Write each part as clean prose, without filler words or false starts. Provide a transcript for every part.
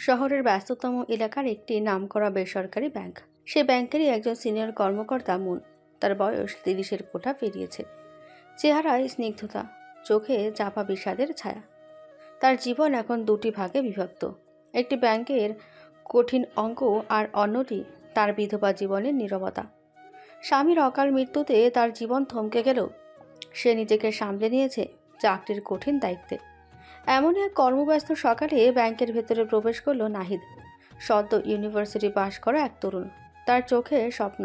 শহরের ব্যস্ততম এলাকার একটি নামকরা বেসরকারি ব্যাংক। সে ব্যাংকেরই একজন সিনিয়র কর্মকর্তা মুন। তার বয়স 30-এর কোঠা পেরিয়েছে। চেহারায় স্নিগ্ধতা, চোখে চাপা বিষাদের ছায়া। তার জীবন এখন দুটি ভাগে বিভক্ত। একটি ব্যাংকের কঠিন অঙ্ক, আর অন্যটি তার বিধবা জীবনের নীরবতা। স্বামীর অকাল মৃত্যুতে তার জীবন থমকে গেল। সে নিজেকে সামলে নিয়েছে চাকরির কঠিন দায়িত্বে। এমনই এক কর্মব্যস্ত সকালে ব্যাংকের ভেতরে প্রবেশ করলো নাহিদ। সদ্য ইউনিভার্সিটি পাশ করা এক তরুণ। তার চোখে স্বপ্ন,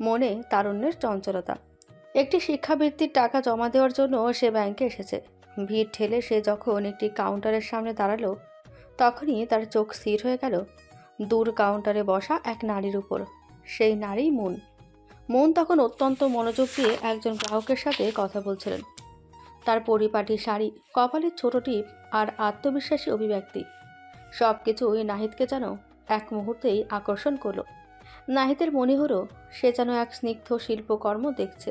মনে তারুণ্যের চঞ্চলতা। একটি শিক্ষাবৃত্তির টাকা জমা দেওয়ার জন্য সে ব্যাংকে এসেছে। ভিড় ঠেলে সে যখন একটি কাউন্টারের সামনে দাঁড়ালো, তখনই তার চোখ স্থির হয়ে গেল দূর কাউন্টারে বসা এক নারীর উপর। সেই নারী মুন। মুন তখন অত্যন্ত মনোযোগ দিয়ে একজন গ্রাহকের সাথে কথা বলছিলেন। তার পরিপাটি শাড়ি, কপালের ছোট টিপ আর আত্মবিশ্বাসী অভিব্যক্তি সব কিছুই নাহিদকে যেন এক মুহূর্তেই আকর্ষণ করলো। নাহিদের মনে হলো সে যেন এক স্নিগ্ধ শিল্পকর্ম দেখছে।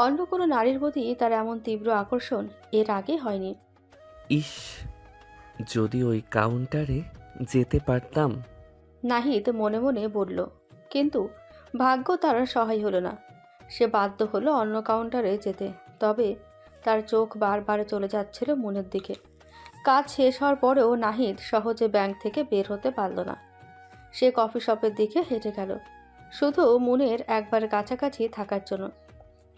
অন্য কোনো নারীর প্রতি তার এমন তীব্র আকর্ষণ এর আগে হয়নি। ইস, যদি ওই কাউন্টারে যেতে পারতাম। নাহিদ মনে মনে বলল, কিন্তু ভাগ্য তার সহায় হলো না। সে বাধ্য হলো অন্য কাউন্টারে যেতে। তবে তার চোখ বারবার চলে যাচ্ছিল মুনের দিকে। কাজ শেষ হওয়ার পরেও নাহিদ সহজে ব্যাংক থেকে বের হতে পারল না। সে কফি শপের দিকে হেঁটে গেল, শুধু মুনের একবার কাছাকাছি থাকার জন্য।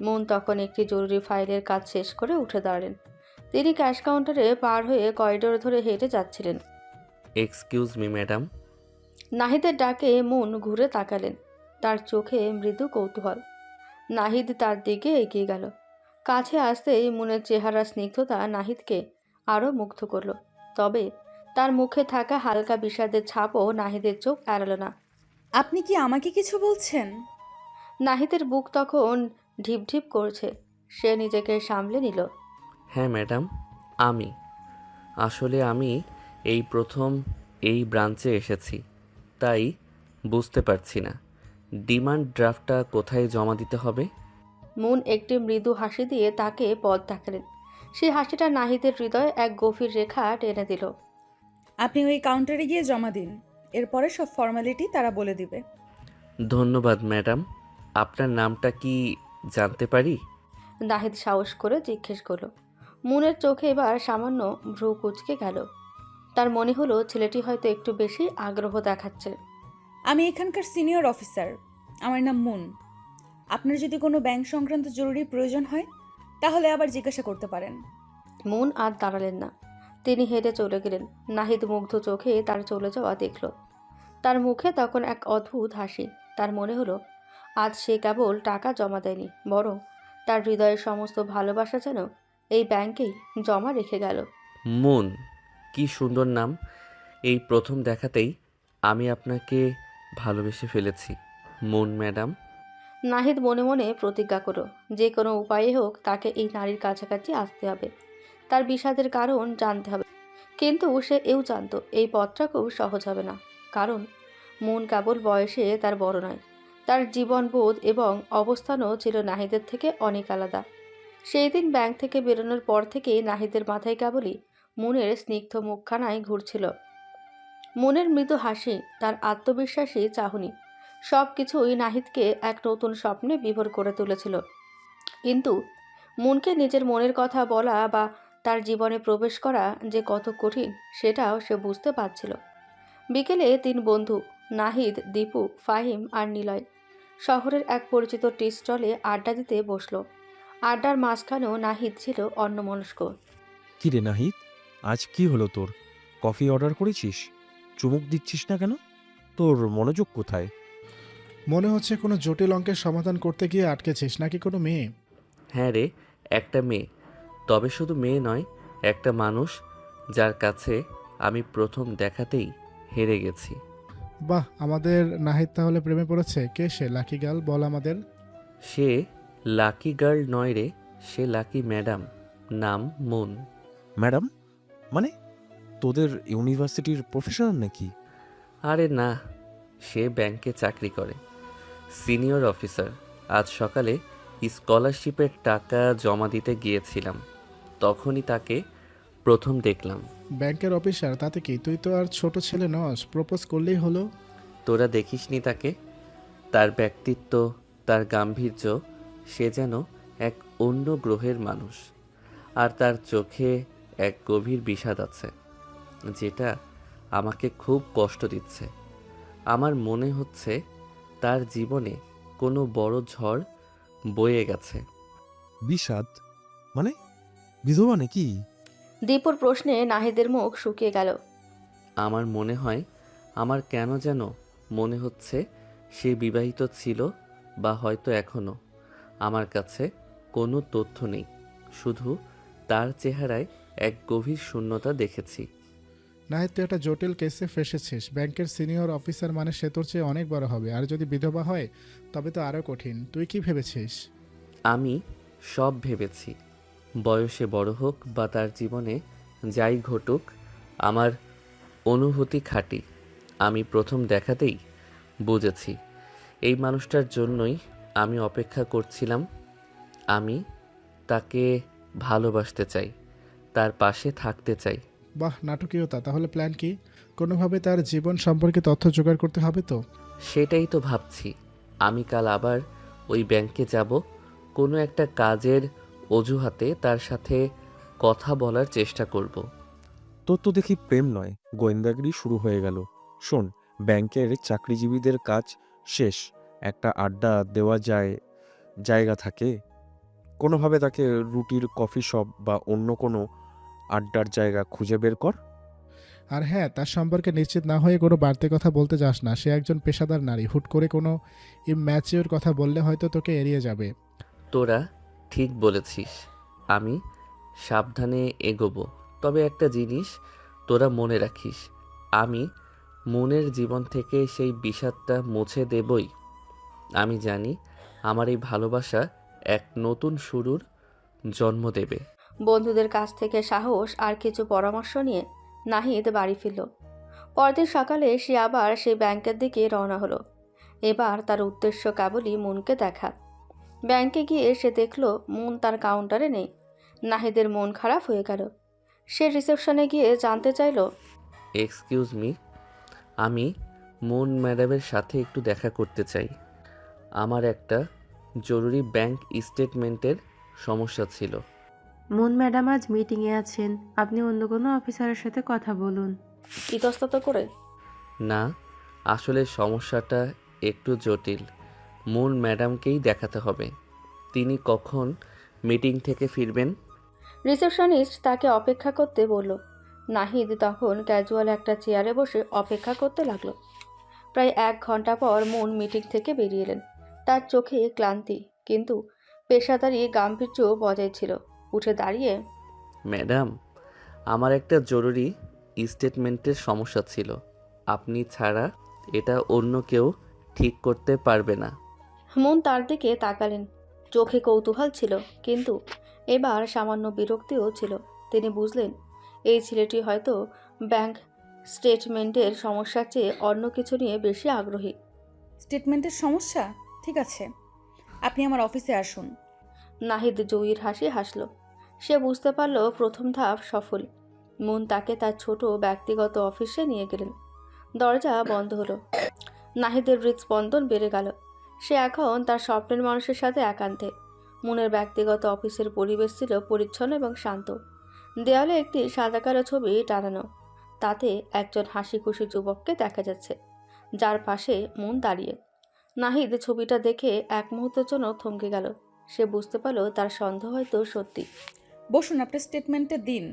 মুন তখন একটি জরুরি ফাইলের কাজ শেষ করে উঠে দাঁড়ালেন। তিনি ক্যাশ কাউন্টারে পার হয়ে করিডোর ধরে হেঁটে যাচ্ছিলেন। Excuse me madam. নাহিদের ডাকে মুন ঘুরে তাকালেন। তার চোখে মৃদু কৌতূহল। নাহিদ তার দিকে এগিয়ে গেল। কাছে আসতেই মুনের চেহারা স্নিগ্ধতা নাহিদকে আরও মুগ্ধ করল। তবে তার মুখে থাকা হালকা বিষাদের ছাপও নাহিদের চোখ এড়াল না। আপনি কি আমাকে কিছু বলছেন? নাহিদের বুক তখন ঢিপ ঢিপ করছে। সে নিজেকে সামলে নিল। হ্যাঁ ম্যাডাম, আমি আমি এই প্রথম এই ব্রাঞ্চে এসেছি, তাই বুঝতে পারছি না ডিমান্ড ড্রাফটটা কোথায় জমা দিতে হবে। মুন একটি মৃদু হাসি দিয়ে তাকে পথ দেখালেন। সেই হাসিটা নাহিদের হৃদয়ে এক গভীর রেখা টেনে দিল। আপনি ওই কাউন্টারে গিয়ে জমা দিন, এরপরে সব ফর্মালিটি তারা বলে দিবে। ধন্যবাদ ম্যাডাম। আপনার নামটা কি জানতে পারি? নাহিদ সাহস করে জিজ্ঞেস করল। মুনের চোখে এবার সামান্য ভ্রু কুঁচকে গেল। তার মনে হলো ছেলেটি হয়তো একটু বেশি আগ্রহ দেখাচ্ছে। আমি এখানকার সিনিয়র অফিসার, আমার নাম মুন। আপনার যদি কোনো ব্যাংক সংক্রান্ত জরুরি প্রয়োজন হয় তাহলে আবার জিজ্ঞাসা করতে পারেন। মুন আর দাঁড়ালেন না। তিনি হেঁটে চলে গেলেন। নাহিদ মুগ্ধ চোখে তার চলে যাওয়া দেখল। তার মুখে তখন এক অদ্ভুত হাসি। তার মনে হলো আজ সে কেবল টাকা জমা দেয়নি, বরং তার হৃদয়ের সমস্ত ভালোবাসা যেন এই ব্যাংকেই জমা রেখে গেল। মুন, কি সুন্দর নাম। এই প্রথম দেখাতেই আমি আপনাকে ভালোবেসে ফেলেছি মুন ম্যাডাম। নাহিদ মনে মনে প্রতিজ্ঞা করল, যে কোনো উপায়ে হোক তাকে এই নারীর কাছাকাছি আসতে হবে, তার বিষাদের কারণ জানতে হবে। কিন্তু সে এও জানত এই পথটা খুব সহজ হবে না। কারণ মন কেবল বয়সে তার বড় নয়, তার জীবনবোধ এবং অবস্থানও ছিল নাহিদের থেকে অনেক আলাদা। সেই দিন ব্যাংক থেকে বেরোনোর পর থেকেই নাহিদের মাথায় কেবলই মনের স্নিগ্ধ মুখখানায় ঘুরছিল। মনের মৃদু হাসি, তার আত্মবিশ্বাসী চাহনি, সব কিছুই নাহিদকে এক নতুন স্বপ্নে বিভোর করে তুলেছিল। কিন্তু মনকে নিজের মনের কথা বলা বা তার জীবনে প্রবেশ করা যে কত কঠিন, সেটাও সে বুঝতে পারছিল। বিকেলে 3 বন্ধু, নাহিদ, দীপু, ফাহিম আর নিলয়, শহরের এক পরিচিত টি স্টলে আড্ডা দিতে বসলো। আড্ডার মাঝখানেও নাহিদ ছিল অন্যমনস্ক। কি রে নাহিদ, আজ কি হলো তোর? কফি অর্ডার করেছিস? চুমুক দিচ্ছিস না কেন? তোর মনোযোগ কোথায়? মনে হচ্ছে কোনো জটিল অঙ্কের সমাধান করতে গিয়ে আটকেছিস নাকি কোনো মেয়ে? হ্যাঁ রে, একটা মেয়ে। তবে শুধু মেয়ে নয়, একটা মানুষ যার কাছে আমি প্রথম দেখাতেই হেরে গেছি। বাহ, আমাদের নাহিদ তাহলে প্রেমে পড়েছে। কে সে লাকি গার্ল, বল আমাদের। সে লাকি গার্ল নয় রে, সে লাকি ম্যাডাম। নাম মুন। ম্যাডাম মানে তোদের ইউনিভার্সিটির প্রফেসর নাকি? আরে না, সে ব্যাংকে চাকরি করে, সিনিয়র অফিসার। আজ সকালে স্কলারশিপের টাকা জমা দিতে গিয়েছিলাম, তখনই তাকে প্রথম দেখলাম। ব্যাংকের অফিসার, তাতে কি? তুই তো আর ছোট ছেলে নস, প্রপোজ করলেই হলো। তোরা দেখিসনি তাকে? তার ব্যক্তিত্ব, তার গাম্ভীর্য, সে যেন এক অন্য গ্রহের মানুষ। আর তার চোখে এক গভীর বিষাদ আছে, যেটা আমাকে খুব কষ্ট দিচ্ছে। আমার মনে হচ্ছে তার জীবনে কোনো বড় ঝড় বয়ে গেছে। বিষাদ? মানে বিধবা নাকি? দীপুর প্রশ্নে নাহিদের মুখ শুকিয়ে গেল। আমার মনে হয়, আমার কেন যেন মনে হচ্ছে সে বিবাহিত ছিল, বা হয়তো এখনও। আমার কাছে কোনো তথ্য নেই, শুধু তার চেহারায় এক গভীর শূন্যতা দেখেছি। নাহিদ, তুই একটা জটিল কেসে ফেসেছিস। ব্যাংকের সিনিয়র অফিসার মানে সে তোর চেয়ে অনেক বড় হবে, আর যদি বিধবা হয় তবে তো আরও কঠিন। তুই কি ভেবেছিস? আমি সব ভেবেছি, বয়সে বড় হোক বা তার জীবনে যাই ঘটুক, আমার অনুভূতি খাঁটি। আমি প্রথম দেখাতেই বুঝেছি এই মানুষটার জন্যই আমি অপেক্ষা করছিলাম। আমি তাকে ভালোবাসতে চাই, তার পাশে থাকতে চাই। বাহ, নাটকীয়তা! তাহলে প্ল্যান কি? কোনোভাবে তার জীবন সম্পর্কে তথ্য জোগাড় করতে হবে তো। সেটাই তো ভাবছি। আমি কাল আবার ওই ব্যাংকে যাব, কোনো একটা কাজের অজুহাতে তার সাথে কথা বলার চেষ্টা করব। তোর তো দেখি প্রেম নয়, গোয়েন্দাগিরি শুরু হয়ে গেল। শোন, ব্যাংকের চাকরিজীবীদের কাজ শেষ, একটা আড্ডা দেওয়া জায়গা থাকে। কোনোভাবে তাকে রুটির কফি শপ বা অন্য কোনো আড্ডার জায়গা খুঁজে বের কর। আর হ্যাঁ, তার সম্পর্কে নিশ্চিত না হয়ে কোনো বাড়তি কথা বলতে যাস না। সে একজন পেশাদার নারী, হুট করে কোনো ইম্যাচিওর কথা বললে হয়তো তোকে এড়িয়ে যাবে। তোরা ঠিক বলেছিস, আমি সাবধানে এগোবো। তবে একটা জিনিস তোরা মনে রাখিস, আমি মনের জীবন থেকে সেই বিষাদটা মুছে দেবই। আমি জানি আমার এই ভালোবাসা এক নতুন শুরুর জন্ম দেবে। বন্ধুদের কাছ থেকে সাহস আর কিছু পরামর্শ নিয়ে নাহিদ বাড়ি ফিরল। পরদিন সকালে সে আবার সেই ব্যাংকের দিকে রওনা হলো। এবার তার উদ্দেশ্য কেবলই মুনকে দেখা। ব্যাংকে গিয়ে সে দেখল মুন তার কাউন্টারে নেই। নাহিদের মন খারাপ হয়ে গেল। সে রিসেপশনে গিয়ে জানতে চাইল, এক্সকিউজ মি, আমি মুন ম্যাডামের সাথে একটু দেখা করতে চাই। আমার একটা জরুরি ব্যাংক স্টেটমেন্টের সমস্যা ছিল। মুন ম্যাডাম আজ মিটিংয়ে আছেন, আপনি অন্য কোনো অফিসারের সাথে কথা বলুন। ইতস্তত করে। না, আসলে সমস্যাটা একটু জটিল। মুন ম্যাডামকেই দেখাতে হবে। তিনি কখন মিটিং থেকে ফিরবেন? রিসেপশনিস্ট তাকে অপেক্ষা করতে বলল। নাহিদ তখন ক্যাজুয়াল একটা চেয়ারে বসে অপেক্ষা করতে লাগলো। প্রায় 1 ঘন্টা পর মুন মিটিং থেকে বেরিয়ে এলেন। তার চোখে ক্লান্তি, কিন্তু পেশাদারি গাম্ভীর্য বজায় ছিল। উঠে দাঁড়িয়ে, ম্যাডাম, আমার একটা জরুরি স্টেটমেন্টের সমস্যা ছিল। আপনি ছাড়া এটা অন্য কেউ ঠিক করতে পারবে না। মুন তার দিকে তাকালেন। চোখে কৌতূহল ছিল, কিন্তু এবার সামান্য বিরক্তিও ছিল। তিনি বুঝলেন এই ছেলেটি হয়তো ব্যাংক স্টেটমেন্টের সমস্যার চেয়ে অন্য কিছু নিয়ে বেশি আগ্রহী। স্টেটমেন্টের সমস্যা? ঠিক আছে, আপনি আমার অফিসে আসুন। নাহিদ জয়ীর হাসি হাসল। সে বুঝতে পারল প্রথম ধাপ সফল। মুন তাকে তার ছোট ব্যক্তিগত অফিসে নিয়ে গেলেন। দরজা বন্ধ হলো। নাহিদের হৃদস্পন্দন বেড়ে গেল। সে এখন তার স্বপ্নের মানুষের সাথে একান্তে। মুনের ব্যক্তিগত অফিসের পরিবেশ ছিল পরিচ্ছন্ন এবং শান্ত। দেয়ালে একটি সাদা কালো ছবি টানানো। তাতে একজন হাসি খুশি যুবককে দেখা যাচ্ছে, যার পাশে মুন দাঁড়িয়ে। নাহিদ ছবিটা দেখে এক মুহূর্তের জন্য থমকে গেল। সে বুঝতে পারল তার সন্দেহ হয়তো সত্যি। বসুন, আপনার স্টেটমেন্টে দিন।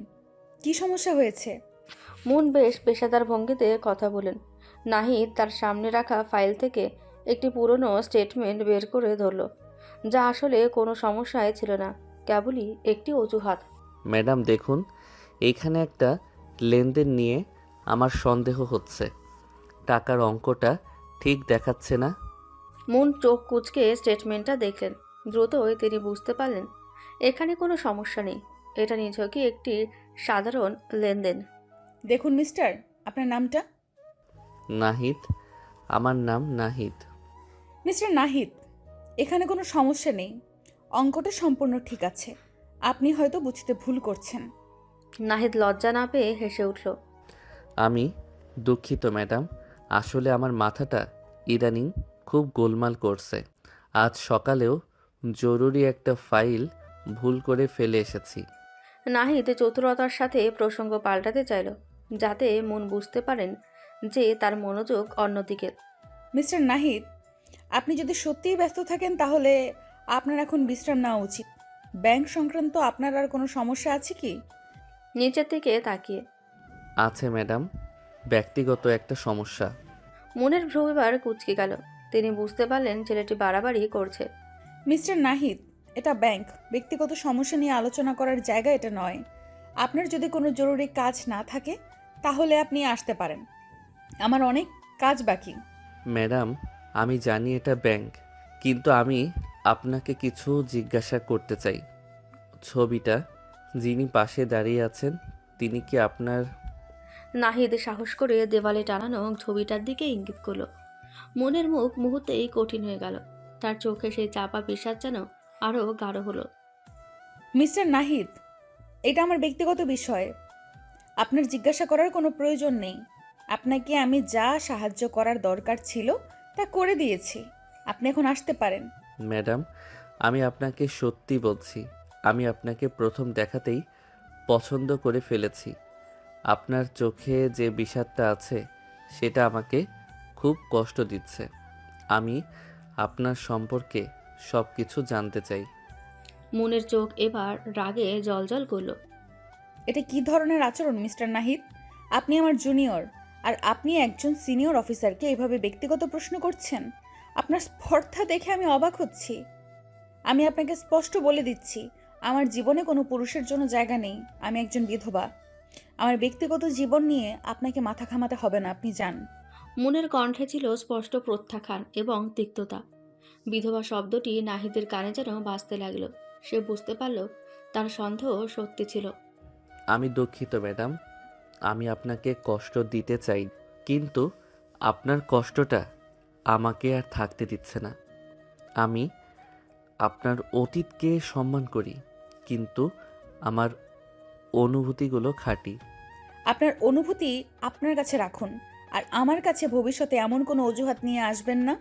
কি সমস্যা হয়েছে? মুন বেশ পেশাদার ভঙ্গিতে কথা বলেন। নাহিদ তার সামনে রাখা ফাইল থেকে একটি পুরনো স্টেটমেন্ট বের করে ধরল, যা আসলে কোনো সমস্যাই ছিল না, কেবলই একটি অজুহাত। ম্যাডাম দেখুন, এইখানে একটা লেনদেন নিয়ে আমার সন্দেহ হচ্ছে। টাকার অঙ্কটা ঠিক দেখাচ্ছে না। মুন চোখ কুঁচকে স্টেটমেন্টটা দেখলেন। দ্রুতই তিনি বুঝতে পারলেন এখানে কোনো সমস্যা নেই। এটা নিছকই একটি সাধারণ লেনদেন। দেখুন মিস্টার, আপনার নামটা? নাহিদ, আমার নাম নাহিদ। মিস্টার নাহিদ, এখানে কোনো সমস্যা নেই। অঙ্কটা সম্পূর্ণ ঠিক আছে। আপনি হয়তো বুঝতে ভুল করছেন। নাহিদ লজ্জা না পেয়ে হেসে উঠল। আমি দুঃখিত ম্যাডাম, আসলে আমার মাথাটা ইদানিং খুব গোলমাল করছে। আজ সকালেও জরুরি একটা ফাইল ভুল করে ফেলে এসেছি। নাহিদ চতুরতার সাথে প্রসঙ্গ পাল্টাতে চাইল, যাতে মন বুঝতে পারেন যে তার মনোযোগ অন্যদিকে। মিস্টার নাহিদ, আপনি যদি সত্যিই ব্যস্ত থাকেন তাহলে আপনার এখন বিশ্রাম নেওয়া উচিত। ব্যাংক সংক্রান্ত আপনার আর কোনো সমস্যা আছে কি? নিচের দিকে তাকিয়ে। আছে ম্যাডাম, ব্যক্তিগত একটা সমস্যা। মনের ভ্রু এবার কুঁচকে গেল। তিনি বুঝতে পারলেন ছেলেটি বাড়াবাড়ি করছে। মিস্টার নাহিদ, এটা ব্যাংক, ব্যক্তিগত সমস্যা নিয়ে আলোচনা করার জায়গা এটা নয়। আপনার যদি কোনো জরুরি কাজ না থাকে তাহলে আপনি আসতে পারেন, আমার অনেক কাজ বাকি। ম্যাডাম, আমি জানি এটা ব্যাংক, কিন্তু আমি আপনাকে কিছু জিজ্ঞাসা করতে চাই। ছবিটা, যিনি পাশে দাঁড়িয়ে আছেন, তিনি কি আপনার? নাহিদ সাহস করে দেওয়ালে টানানো ছবিটার দিকে ইঙ্গিত করল। মনের মুখ মুহূর্তেই কঠিন হয়ে গেল। তার চোখে সেই চাপা বিষাদ যেন আরও গাঢ় হলো। মিস্টার নাহিদ, এটা আমার ব্যক্তিগত বিষয়, আপনার জিজ্ঞাসা করার কোনো প্রয়োজন নেই। আপনাকে আমি যা সাহায্য করার দরকার ছিল তা করে দিয়েছি, আপনি এখন আসতে পারেন। ম্যাডাম, আমি আপনাকে সত্যি বলছি, আমি আপনাকে প্রথম দেখাতেই পছন্দ করে ফেলেছি। আপনার চোখে যে বিষাদটা আছে সেটা আমাকে খুব কষ্ট দিচ্ছে। আমি আপনার সম্পর্কে সব কিছু জানতে চাই। মনের চোখ এবার রাগে জ্বলজ্বল করল। এটা কি ধরনের আচরণ মিস্টার নাহিদ? আপনি আমার জুনিয়র, আর আপনি একজন সিনিয়র অফিসারকে এভাবে ব্যক্তিগত প্রশ্ন করছেন। আপনার স্পর্ধা দেখে আমি অবাক হচ্ছি। আমি আপনাকে স্পষ্ট বলে দিচ্ছি, আমার জীবনে কোনো পুরুষের জন্য জায়গা নেই। আমি একজন বিধবা, আমার ব্যক্তিগত জীবন নিয়ে আপনাকে মাথা ঘামাতে হবে না, আপনি যান। মনের কণ্ঠে ছিল স্পষ্ট প্রত্যাখ্যান এবং তিক্ততা। বিধবা শব্দটি নাহিদের কানে যেন বাজতে লাগলো। সে বুঝতে পারল তার সন্দেহ সত্যি ছিল। আমি দুঃখিত ম্যাডাম, আমি আপনাকে কষ্ট দিতে চাই, কিন্তু আপনার কষ্টটা আমাকে আর থাকতে দিচ্ছে না। আমি আপনার অতীতকে সম্মান করি, কিন্তু আমার অনুভূতিগুলো খাঁটি। আপনার অনুভূতি আপনার কাছে রাখুন, আর আমার কাছে ভবিষ্যতে এমন কোনো অজুহাত নিয়ে আসবেন না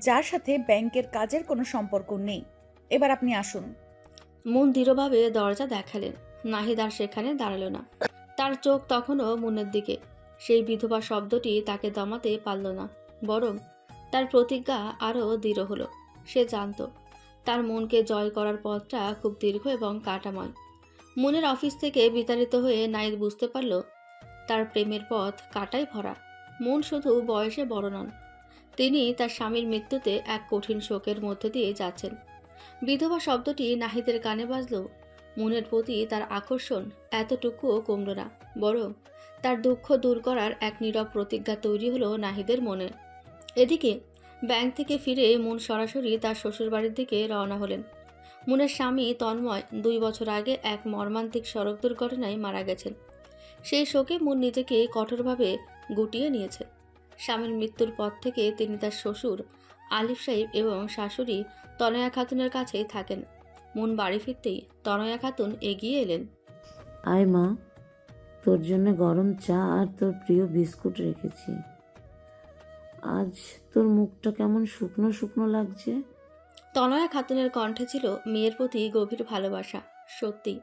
যার সাথে ব্যাংকের কাজের কোনো সম্পর্ক নেই। এবার আপনি আসুন। মন দৃঢ়ভাবে দরজা দেখালেন। নাহিদ আর সেখানে দাঁড়ালো না। তার চোখ তখনও মনের দিকে। সেই বিধবা শব্দটি তাকে দমাতে পারল না, বরং তার প্রতিজ্ঞা আরও দৃঢ় হলো। সে জানত তার মনকে জয় করার পথটা খুব দীর্ঘ এবং কাঁটাময়। মনের অফিস থেকে বিতাড়িত হয়ে নাহিদ বুঝতে পারল তার প্রেমের পথ কাঁটায় ভরা। মন শুধু বয়সে বড় নন, তিনি তার স্বামীর মৃত্যুতে এক কঠিন শোকের মধ্যে দিয়ে যাচ্ছেন। বিধবা শব্দটি নাহিদের কানে বাজলেও মনের প্রতি তার আকর্ষণ এতটুকুও কমল না, বরং তার দুঃখ দূর করার এক নীরব প্রতিজ্ঞা তৈরি হলো নাহিদের মনে। এদিকে ব্যাংক থেকে ফিরে মন সরাসরি তার শ্বশুরবাড়ির দিকে রওনা হলেন। মনের স্বামী তন্ময় 2 বছর আগে এক মর্মান্তিক সড়ক দুর্ঘটনায় মারা গেছেন। সেই শোকে মন নিজেকে কঠোরভাবে গুটিয়ে নিয়েছে। স্বামীর মৃত্যুর পর থেকে তিনি তার শ্বশুর আলিফ সাহেব এবং শাশুড়ি তনয়া খাতুনের কাছেই থাকেন। মন বাড়ি ফিরতেই তনয়া খাতুন এগিয়ে এলেন। আয় মা, তোর জন্য গরম চা আর তোর প্রিয় বিস্কুট রেখেছি। আজ তোর মুখটা কেমন শুকনো শুকনো লাগছে। তনয়া খাতুনের কণ্ঠে ছিল মেয়ের প্রতি গভীর ভালোবাসা। সত্যি,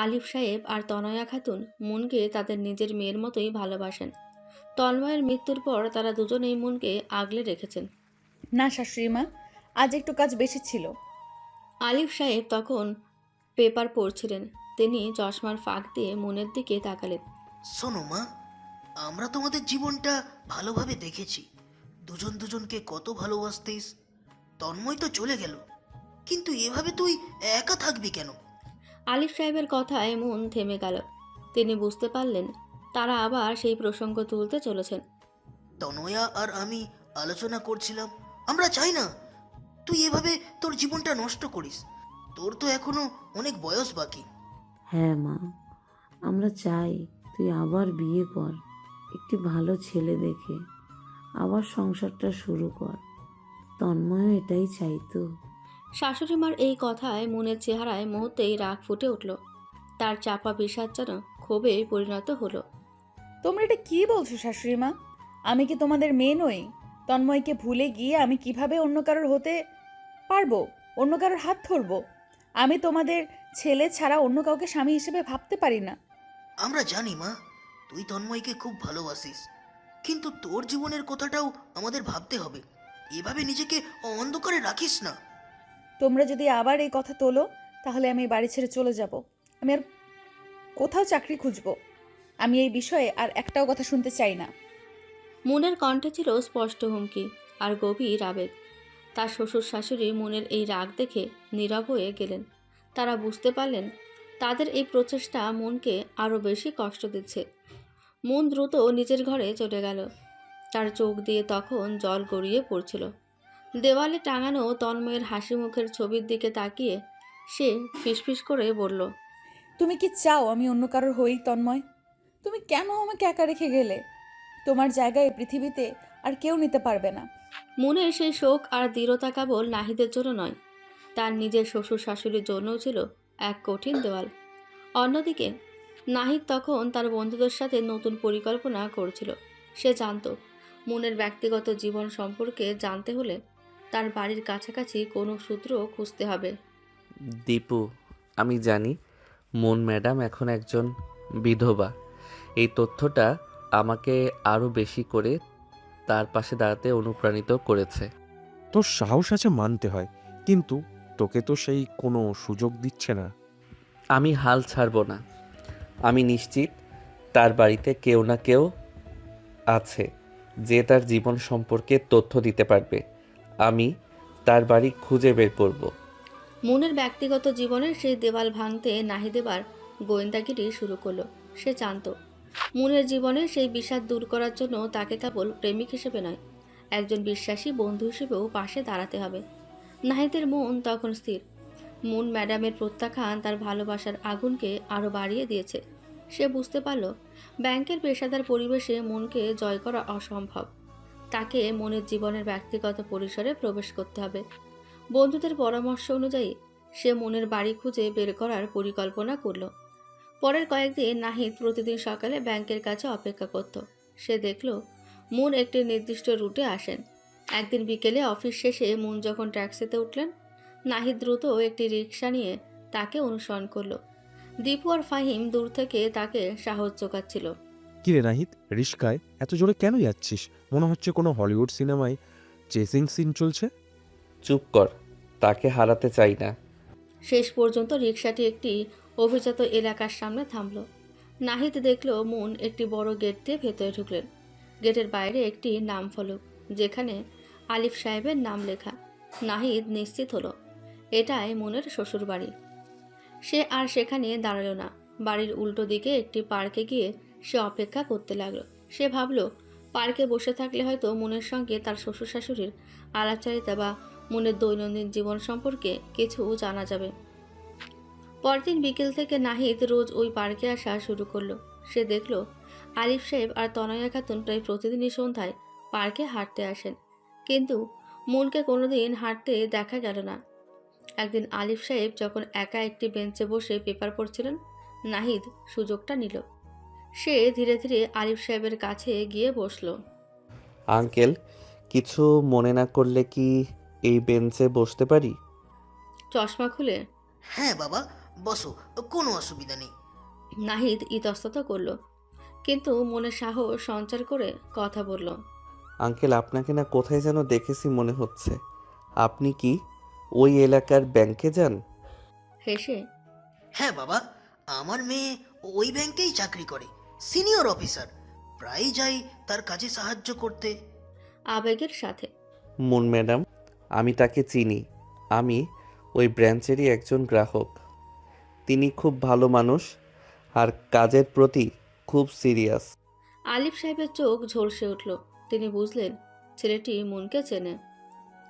আলিফ সাহেব আর তনয়া খাতুন মনকে তাদের নিজের মেয়ের মতোই ভালোবাসেন। তন্ময়ের মৃত্যুর পর তারা দুজনেই মনকে আগলে রেখেছেন। না শাশুড়ি মা, আজ একটু কাজ বেশি ছিল। আলিফ সাহেব তখন পেপার পড়ছিলেন। তিনি চশমার ফাঁক দিয়ে মনের দিকে তাকালেন। শোনো মা, আমরা তোমাদের জীবনটা ভালোভাবে দেখেছি। দুজন দুজনকে কত ভালোবাসতিস। তন্ময় তো চলে গেল, কিন্তু এভাবে তুই একা থাকবি কেন? আলিফ সাহেবের কথায় মন থেমে গেল। তিনি বুঝতে পারলেন তারা আবার সেই প্রসঙ্গ তুলতে চলেছেন। তনয়া আর আমি আলোচনা করছিলাম, আমরা চাই না তুই এভাবে তোর জীবনটা নষ্ট করিস। তোর তো এখনো অনেক বয়স বাকি। হ্যাঁ মা, আমরা চাই তুই আবার বিয়ে কর, একটি ভালো ছেলে দেখে আবার সংসারটা শুরু কর। তন্ময় এটাই চাইতো। শাশুড়িমার এই কথায় মনের চেহারায় মুহূর্তেই রাগ ফুটে উঠল। তার চাপা বিষাদ যেন ক্ষোভে পরিণত হলো। তোমরা এটা কি বলছো শাশুড়ি মা? আমি কি তোমাদের মেয়ে নই? তন্ময়কে ভুলে গিয়ে আমি কিভাবে অন্য কারোর হতে পারবো? অন্য কারোর হাত ধরবো? আমি তোমাদের ছেলে ছাড়া অন্য কাউকে স্বামী হিসেবে ভাবতে পারি না। আমরা জানি মা, তুই তন্ময়কে খুব ভালোবাসিস, কিন্তু তোর জীবনের কথাটাও আমাদের ভাবতে হবে। এভাবে নিজেকে অন্ধকারে রাখিস না। তোমরা যদি আবার এই কথা তোলো, তাহলে আমি এই বাড়ি ছেড়ে চলে যাব। আমি আর কোথাও চাকরি খুঁজবো। আমি এই বিষয়ে আর একটাও কথা শুনতে চাই না। মুনের কণ্ঠে ছিল স্পষ্ট হুমকি আর গভীর আবেগ। তার শ্বশুর শাশুড়ি মুনের এই রাগ দেখে নীরব হয়ে গেলেন। তারা বুঝতে পারলেন তাদের এই প্রচেষ্টা মনকে আরও বেশি কষ্ট দিচ্ছে। মন দ্রুত নিজের ঘরে চলে গেল। তার চোখ দিয়ে তখন জল গড়িয়ে পড়ছিল। দেওয়ালে টাঙানো তন্ময়ের হাসি মুখের ছবির দিকে তাকিয়ে সে ফিসফিস করে বলল, তুমি কি চাও আমি অন্য কারোর হই তন্ময়? তুমি কেন আমাকে একা রেখে গেলে? তোমার জায়গায় পৃথিবীতে আর কেউ নিতে পারবে না। মনের সেই শোক আর দৃঢ়তা কেবল নাহিদের জন্য নয়, তার নিজের শ্বশুর শাশুড়ির জন্যও ছিল এক কঠিন দেওয়াল। অন্যদিকে নাহিদ তখন তার বন্ধুদের সাথে নতুন পরিকল্পনা করছিল। সে জানত মুনের ব্যক্তিগত জীবন সম্পর্কে জানতে হলে তার বাড়ির কাছাকাছি কোনো সূত্র খুঁজতে হবে। দীপু, আমি জানি মুন ম্যাডাম এখন একজন বিধবা। এই তথ্যটা আমাকে আরও বেশি করে তার পাশে দাঁড়াতে অনুপ্রাণিত করেছে। তোর সাহস আছে মানতে হয়, কিন্তু তোকে তো সেই কোনো সুযোগ দিচ্ছে না। আমি হাল ছাড়ব না। আমি নিশ্চিত তার বাড়িতে কেউ না কেউ আছে যে তার জীবন সম্পর্কে তথ্য দিতে পারবে। আমি তার বাড়ি খুঁজে বের করব। মুনের ব্যক্তিগত জীবনের সেই দেওয়াল ভাঙতে নাহিদ এবার গোয়েন্দাগিরি শুরু করলো। সে জানত মুনের জীবনের সেই বিষাদ দূর করার জন্য তাকে কেবল প্রেমিক হিসেবে নয়, একজন বিশ্বাসী বন্ধু হিসেবেও পাশে দাঁড়াতে হবে। নাহিদের মন তখন স্থির। মুন ম্যাডামের প্রত্যাখ্যান তার ভালোবাসার আগুনকে আরও বাড়িয়ে দিয়েছে। সে বুঝতে পারল ব্যাংকের পেশাদার পরিবেশে মনকে জয় করা অসম্ভব। তাকে মনের জীবনের ব্যক্তিগত পরিসরে প্রবেশ করতে হবে। বন্ধুদের পরামর্শ অনুযায়ী সে মনের বাড়ি খুঁজে বের করার পরিকল্পনা করল। পরের কয়েকদিন নাহিদ প্রতিদিন সকালে ব্যাংকের কাছে অপেক্ষা করত। সে দেখল মুন একটি নির্দিষ্ট রুটে আসেন। একদিন বিকেলে অফিস শেষে মুন যখন ট্যাক্সিতে উঠলেন, নাহিদ দ্রুত একটি রিকশা নিয়ে তাকে অনুসরণ করল। দীপু আর ফাহিম দূর থেকে তাকে সাহস জোগাচ্ছিল। কিরে নাহিদ, রিস্কায় এত জোরে কেন যাচ্ছিস? মনে হচ্ছে কোনো হলিউড সিনেমায় চেসিং সিন চলছে। চুপ কর, তাকে হারাতে চাই না। শেষ পর্যন্ত রিকশাটি একটি অভিজাত এলাকার সামনে থামল। নাহিদ দেখল মুন একটি বড় গেট দিয়ে ভেতরে ঢুকলেন। গেটের বাইরে একটি নাম ফলক, যেখানে আলিফ সাহেবের নাম লেখা। নাহিদ নিশ্চিত হলো এটাই মুনের শ্বশুর বাড়ি। সে আর সেখানে দাঁড়ালো না। বাড়ির উল্টো দিকে একটি পার্কে গিয়ে সে অপেক্ষা করতে লাগলো। সে ভাবল পার্কে বসে থাকলে হয়তো মুনের সঙ্গে তার শ্বশুর শাশুড়ির আলাপচারিতা বা মুনের দৈনন্দিন জীবন সম্পর্কে কিছু জানা যাবে। পরদিন বিকেল থেকে নাহিদ রোজ ওই পার্কে আসা শুরু করলো। সে দেখল আলিফ সাহেব আর তনয়া খাতুন প্রায় প্রতিদিনই সন্ধ্যায় পার্কে হাঁটতে আসেন, কিন্তু মুনকে কোনোদিন হাঁটতে দেখা গেল না। একদিন আলিফ সাহেব যখন একা একটি বেঞ্চে বসে পেপার পড়ছিলেন, নাহিদ সুযোগটা নিল। সে ধীরে ধীরে আলিফ সাহেবের কাছে গিয়ে বসল। আঙ্কেল, কিছু মনে না করলে কি এই বেঞ্চে বসতে পারি? চশমা খুলে হ্যাঁ বাবা, বসো, কোনো অসুবিধা নেই। নাহিদ ইতস্তত করল, কিন্তু মনে সাহস সঞ্চার করে কথা বলল। আঙ্কেল, আপনাকে না কোথায় যেন দেখেছি মনে হচ্ছে। আপনি কি ওই এলাকার ব্যাংকে যান? হেসে হ্যাঁ বাবা, আমার মেয়ে ওই ব্যাংকেই চাকরি করে, সিনিয়র অফিসার। প্রায় যাই তার কাজে সাহায্য করতে। আবেগের সাথে মুন ম্যাডাম, আমি তাকে চিনি। আমি ওই ব্রাঞ্চেরই একজন গ্রাহক। তিনি খুব ভালো মানুষ আর কাজের প্রতি খুব সিরিয়াস। আলিফ সাহেবের চোখ ঝলসে উঠল। তিনি বুঝলেন ছেলেটি মুনকে চেনে।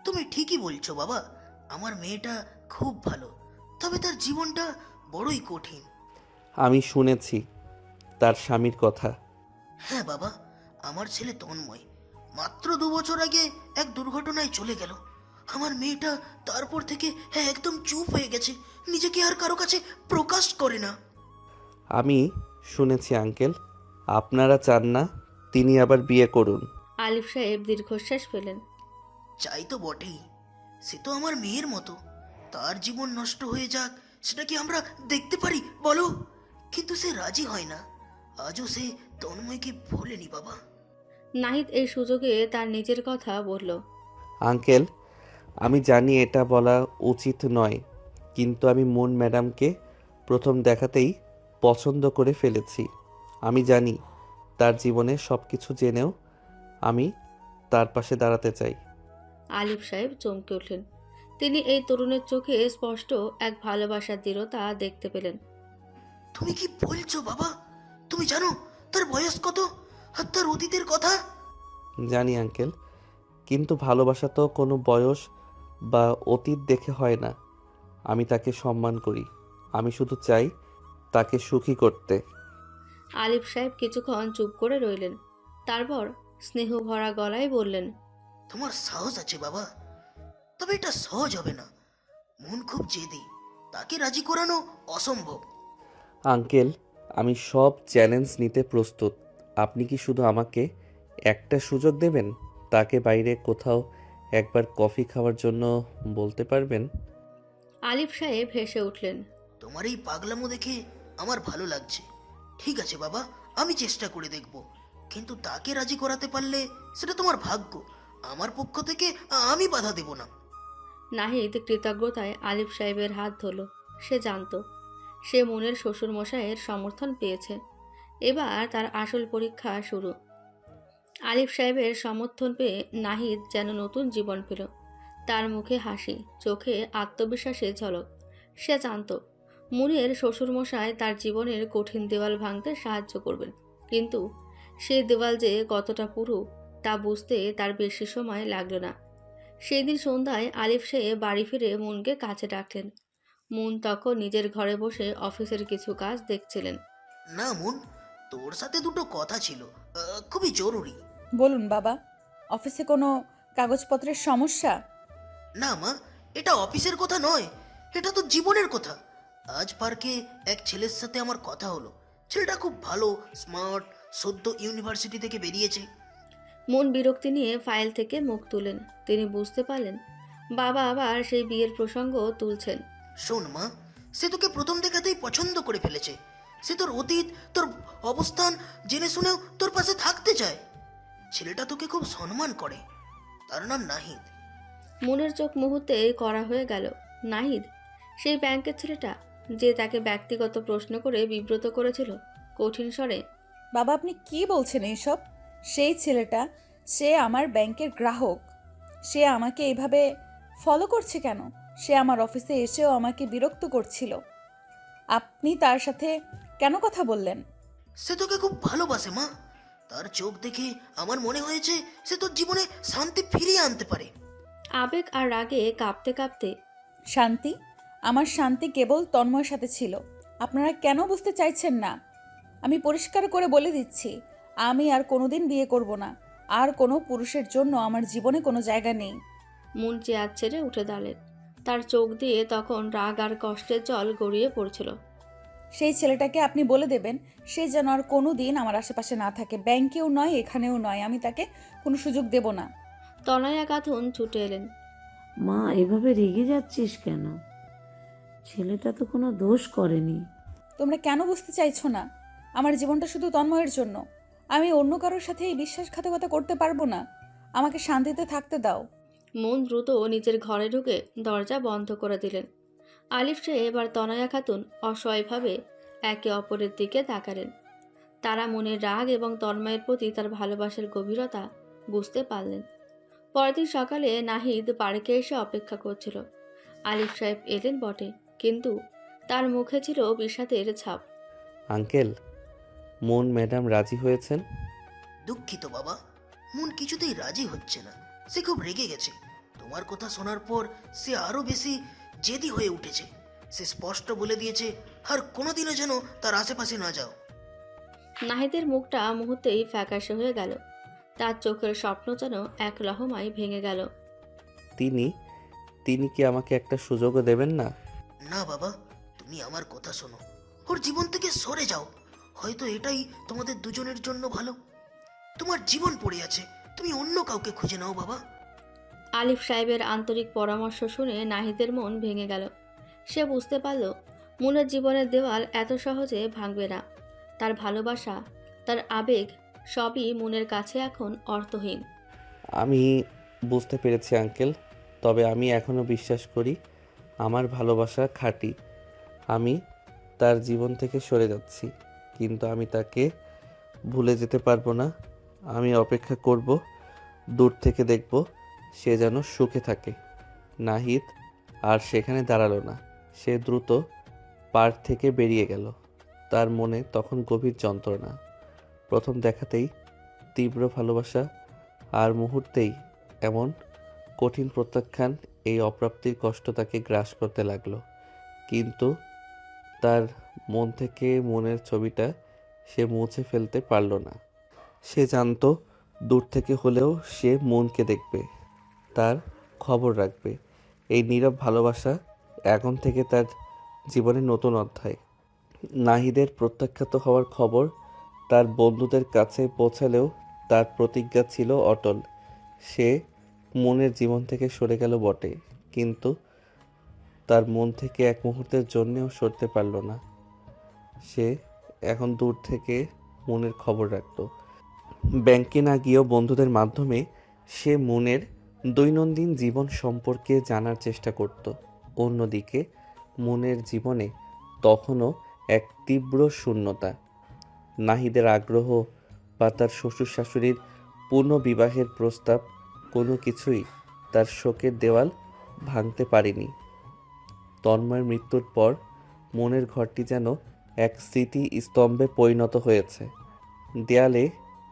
তুমি ঠিকই বলছো বাবা, আমার মেয়েটা খুব ভালো, তবে তার জীবনটা বড়ই কঠিন। আমি শুনেছি তার স্বামীর কথা। হ্যাঁ বাবা, আমার ছেলে তন্ময় মাত্র 2 বছর আগে এক দুর্ঘটনায় চলে গেল। আমার মেয়েটা তারপর থেকে একদম চুপ হয়ে গেছে, নিজেকে আর কারো কাছে প্রকাশ করে না। আমি শুনেছি আঙ্কেল, আপনারা চান না তিনি আবার বিয়ে করুন। আলিফ সাহেব দীর্ঘশ্বাস ফেলেন। চাই তো বটেই, সে তো আমার মেয়ের মতো। তার জীবন নষ্ট হয়ে যাক সেটা কি আমরা দেখতে পারি বলো? কিন্তু সে রাজি হয় না। আজও সে তন্ময়কে ভোলেনি বাবা। নাহিদ এই সুযোগে তার নিজের কথা বলল। আঙ্কেল, আমি জানি এটা বলা উচিত নয়, কিন্তু আমি মুন ম্যাডামকে প্রথম দেখাতেই পছন্দ করে ফেলেছি। আমি জানি তার জীবনে সব কিছু জেনেও আমি তার পাশে দাঁড়াতে চাই। আলিফ সাহেব চমকে উঠলেন। তিনি এই তরুণের চোখে স্পষ্ট এক ভালোবাসার দৃঢ়তা দেখতে পেলেন। তুমি কি বলছো বাবা? তুমি জানো তার বয়স কত আর তার অতীতের কথা? জানি আঙ্কেল, কিন্তু ভালোবাসা তো কোনো বয়স বা অতীত দেখে হয় না। আমি তাকে সম্মান করি, আমি শুধু চাই তাকে সুখী করতে। আলিফ সাহেব কিছুক্ষণ চুপ করে রইলেন। তারপর স্নেহ ভরা গলায় বললেন, তোমার সাহস আছে বাবা, তবে এটা সহজ হবে না। মন খুব জেদি, তাকে রাজি করানো অসম্ভব। আঙ্কেল, আমি সব চ্যালেঞ্জ নিতে প্রস্তুত। আপনি কি শুধু আমাকে একটা সুযোগ দেবেন? তাকে বাইরে কোথাও একবার কফি খাওয়ার জন্য বলতে পারবেন? আলিফ সাহেব হেসে উঠলেন। তোমার এই পাগলামো দেখে আমার ভালো লাগছে। ঠিক আছে বাবা, আমি চেষ্টা করে দেখব, কিন্তু তাকে রাজি করাতে পারলে সেটা তোমার ভাগ্য। আমার পক্ষ থেকে আমি বাধা দেব না। নাহিদ কৃতজ্ঞতায় আলিফ সাহেবের হাত ধরল। সে জানত সে মনের শ্বশুরমশাইয়ের সমর্থন পেয়েছে। এবার তার আসল পরীক্ষা শুরু। আলিফ সাহেবের সমর্থন পেয়ে নাহিদ যেন নতুন জীবন পেল। তার মুখে হাসি, চোখে আত্মবিশ্বাসের ঝলক। সে জানত মুনের শ্বশুরমশাই তার জীবনের কঠিন দেওয়াল ভাঙতে সাহায্য করবেন, কিন্তু সেই দেওয়াল যে কতটা পুরু তা বুঝতে তার বেশি সময় লাগল না। সেই দিন সন্ধ্যায় আলিফ সাহেব বাড়ি ফিরে মুনকে কাছে ডাকলেন। মুন তখন নিজের ঘরে বসে অফিসের কিছু কাজ দেখছিলেন। না মুন, তোর সাথে দুটো কথা ছিল, খুবই জরুরি। বলুন বাবা, অফিসে কোনো কাগজপত্রের সমস্যা? না মা, এটা অফিসের কথা নয়, এটা তো জীবনের কথা। আজ পার্কে এক ছেলের সাথে আমার কথা হলো। ছেলেটা খুব ভালো, স্মার্ট, সদ্য ইউনিভার্সিটি থেকে বেরিয়েছে। মন বিরক্তি নিয়ে ফাইল থেকে মুখ তুলেন। তিনি বুঝতে পারলেন বাবা আবার সেই বিয়ের প্রসঙ্গ তুলছেন। শোন মা, সে তোকে প্রথম দেখাতেই পছন্দ করে ফেলেছে। সে তোর অতীত, তোর অবস্থান জেনে শুনেও তোর পাশে থাকতে চায়। ছেলেটা তোকে খুব সম্মান করে। তার নাম নাহিদ। মনের চোখ মুহূর্তেই কড়া হয়ে গেল। নাহিদ, সেই ব্যাংকের ছেলেটা যে তাকে ব্যক্তিগত প্রশ্ন করে বিব্রত করেছিল কঠিন স্বরে। বাবা, আপনি কি বলছেন এইসব? সেই ছেলেটা, সে আমার ব্যাংকের গ্রাহক। সে আমাকে এইভাবে ফলো করছে কেন? সে আমার অফিসে এসেও আমাকে বিরক্ত করছিল। আপনি তার সাথে কেন কথা বললেন? সে তোকে খুব ভালোবাসে মা। তার চোখ দেখে আমার মনে হয়েছে সে তোর জীবনে শান্তি ফিরিয়ে আনতে পারে। আবেগ আর রাগে কাঁপতে কাঁপতে, শান্তি? আমার শান্তি কেবল তন্ময়ের সাথে ছিল। আপনারা কেন বুঝতে চাইছেন না? আমি পরিষ্কার করে বলে দিচ্ছি, আমি আর কোনোদিন বিয়ে করব না। আর কোনো পুরুষের জন্য আমার জীবনে কোনো জায়গা নেই। মন চেয়ার ছেড়ে উঠে দাঁড়ালেন। তার চোখ দিয়ে তখন রাগ আর কষ্টের জল গড়িয়ে পড়ছিল। সেই ছেলেটাকে আপনি বলে দেবেন সে যেন আর কোনো দিন আমার আশেপাশে না থাকে। ব্যাংকেও নয়, এখানেও নয়। আমি তাকে কোনো সুযোগ দেব না। তনয়া খাতুন ছুটে এলেন। মা, এভাবে রেগে যাচ্ছিস কেন? ছেলেটা তো কোনো দোষ করেনি। তোমরা কেন বুঝতে চাইছো না? আমার জীবনটা শুধু তন্ময়ের জন্য। আমি অন্য কারোর সাথে এই বিশ্বাসঘাতকতা করতে পারবো না। আমাকে শান্তিতে থাকতে দাও। মন দ্রুত নিজের ঘরে ঢুকে দরজা বন্ধ করে দিলেন। আলিফ সাহেব আর তনয়া খাতুন অসহায়ভাবে একে অপরের দিকে তাকালেন। তারা মনের রাগ এবং তন্ময়ের প্রতি তার ভালোবাসার গভীরতা বুঝতে পারলেন। পরদিন সকালে নাহিদ পার্কে এসে অপেক্ষা করছিল। আলিফ সাহেব এলেন বটে, কিন্তু তার মুখে ছিল বিষাদের ছাপ। আঙ্কেল, মুন ম্যাডাম রাজি হয়েছেন? দুঃখিত বাবা, মন কিছুতেই রাজি হচ্ছে না। সে খুব রেগে গেছে। তোমার কথা শোনার পর সে আরো বেশি জেদি হয়ে উঠেছে। সে স্পষ্ট বলে দিয়েছে আর কোনোদিনও যেন তার আশেপাশে না যাও। নাহিদের মুখটা মুহূর্তেই ফ্যাকাশে হয়ে গেল। তার চোখের স্বপ্ন যেন এক লহমায় ভেঙে গেল। তিনি কি আমাকে একটা সুযোগও দেবেন না? না বাবা, তুমি আমার কথা শোনো। ওর জীবন থেকে সরে যাও। ও হয়তো এটাই তোমাদের দুজনের জন্য ভালো। তোমার জীবন পড়ে আছে, তুমি অন্য কাউকে খুঁজে নাও বাবা। আলিফ সাহেবের আন্তরিক পরামর্শ শুনে নাহিদের মন ভেঙে গেল। সে বুঝতে পারল মুনের জীবনের দেওয়াল এত সহজে ভাঙবে না। তার ভালোবাসা, তার আবেগ সবই মুনের কাছে এখন অর্থহীন। আমি বুঝতে পেরেছি আঙ্কেল, তবে আমি এখনও বিশ্বাস করি আমার ভালোবাসা খাঁটি। আমি তার জীবন থেকে সরে যাচ্ছি, কিন্তু আমি তাকে ভুলে যেতে পারবো না। আমি অপেক্ষা করব, দূর থেকে দেখব সে যেন সুখে থাকে। নাহিদ আর সেখানে দাঁড়ালো না, সে দ্রুত পার্ক থেকে বেরিয়ে গেল। তার মনে তখন গভীর যন্ত্রণা। প্রথম দেখাতেই তীব্র ভালোবাসা, আর মুহূর্তেই এমন কঠিন প্রত্যাখ্যান। এই অপ্রাপ্তির কষ্ট তাকে গ্রাস করতে লাগলো, কিন্তু তার মন থেকে মনের ছবিটা সে মুছে ফেলতে পারল না। সে জানতো দূর থেকে হলেও সে মনকে দেখবে, তার খবর রাখবে। এই নীরব ভালোবাসা এখন থেকে তার জীবনের নতুন অধ্যায়। নাহিদের প্রত্যাখ্যাত হওয়ার খবর তার বন্ধুদের কাছে পৌঁছালেও তার প্রতিজ্ঞা ছিল অটল। সে মনের জীবন থেকে সরে গেল বটে, কিন্তু তার মন থেকে এক মুহূর্তের জন্যেও সরতে পারল না। সে এখন দূর থেকে মনের খবর রাখত। ব্যাংকে না গিয়েও বন্ধুদের মাধ্যমে সে মনের দৈনন্দিন জীবন সম্পর্কে জানার চেষ্টা করত। অন্যদিকে মনের জীবনে তখনও এক তীব্র শূন্যতা। নাহিদের আগ্রহ বা তার শ্বশুর শাশুড়ির পুনর্বিবাহের প্রস্তাব, কোনো কিছুই তার শোকের দেওয়াল ভাঙতে পারেনি। তন্ময়ের মৃত্যুর পর মনের ঘরটি যেন এক স্মৃতি স্তম্ভে পরিণত হয়েছে। দেয়ালে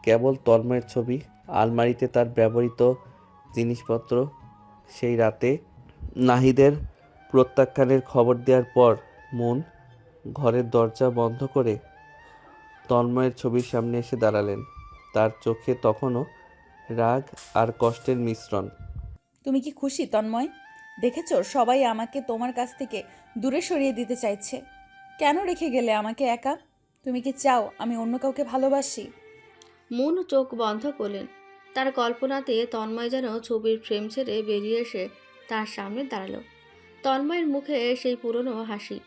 কেবল তন্ময়ের ছবি, আলমারিতে তার ব্যবহৃত জিনিসপত্র। সেই রাতে নাহিদের প্রত্যাখ্যানের খবর দেওয়ার পর মন ঘরের দরজা বন্ধ করে তন্ময়ের ছবির সামনে এসে দাঁড়ালেন। তার চোখে তখনও রাগ আর কষ্টের মিশ্রণ। তুমি কি খুশি তন্ময়? দেখেছো, সবাই আমাকে তোমার কাছ থেকে দূরে সরিয়ে দিতে চাইছে। কেন রেখে গেলে আমাকে একা? তুমি কি চাও আমি অন্য কাউকে ভালোবাসি? মুন চোখ বন্ধ করলেন। তার কল্পনাতে তন্ময় যেন ছবির ফ্রেম ছেড়ে বেরিয়ে এসে তার সামনে দাঁড়ালো। তন্ময়ের মুখে সেই পুরনো হাসি,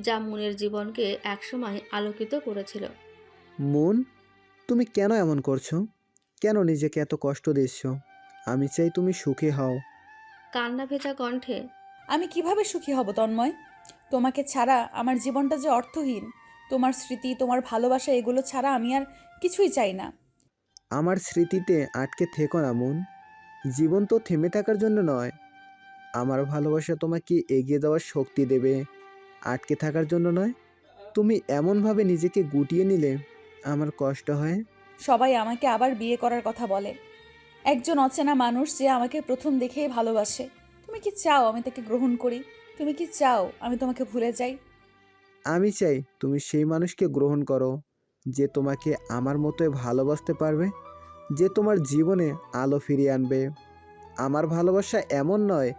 যা মুনের জীবনকে একসময় আলোকিত করেছিল। মন, তুমি কেন এমন করছো? কেন নিজেকে এত কষ্ট দিচ্ছ? আমি চাই তুমি সুখী হও। কান্না ভেজা কণ্ঠে, আমি কিভাবে সুখী হব তন্ময়? তোমাকে ছাড়া আমার জীবনটা যে অর্থহীন। তোমার স্মৃতি, তোমার ভালোবাসা, এগুলো ছাড়া আমি আর কিছুই চাই না। আমার স্মৃতিতে আটকে থেকো না মন। জীবন তো থেমে থাকার জন্য নয়। আমার ভালোবাসা তোমাকে এগিয়ে যাওয়ার শক্তি দেবে, আটকে থাকার জন্য নয়। তুমি এমনভাবে নিজেকে গুটিয়ে নিলে আমার কষ্ট হয়। সবাই আমাকে আবার বিয়ে করার কথা বলে। একজন অচেনা মানুষ যে আমাকে প্রথম দেখেই ভালোবাসে। তুমি কি চাও আমি তাকে গ্রহণ করি? তুমি কি চাও আমি তোমাকে ভুলে যাই? আমি চাই তুমি সেই মানুষকে গ্রহণ করো, যে তোমাকে আমার মতোই ভালোবাসতে পারবে, যে তোমার জীবনে আলো ফিরিয়ে আনবে। আমার ভালোবাসা এমন নয়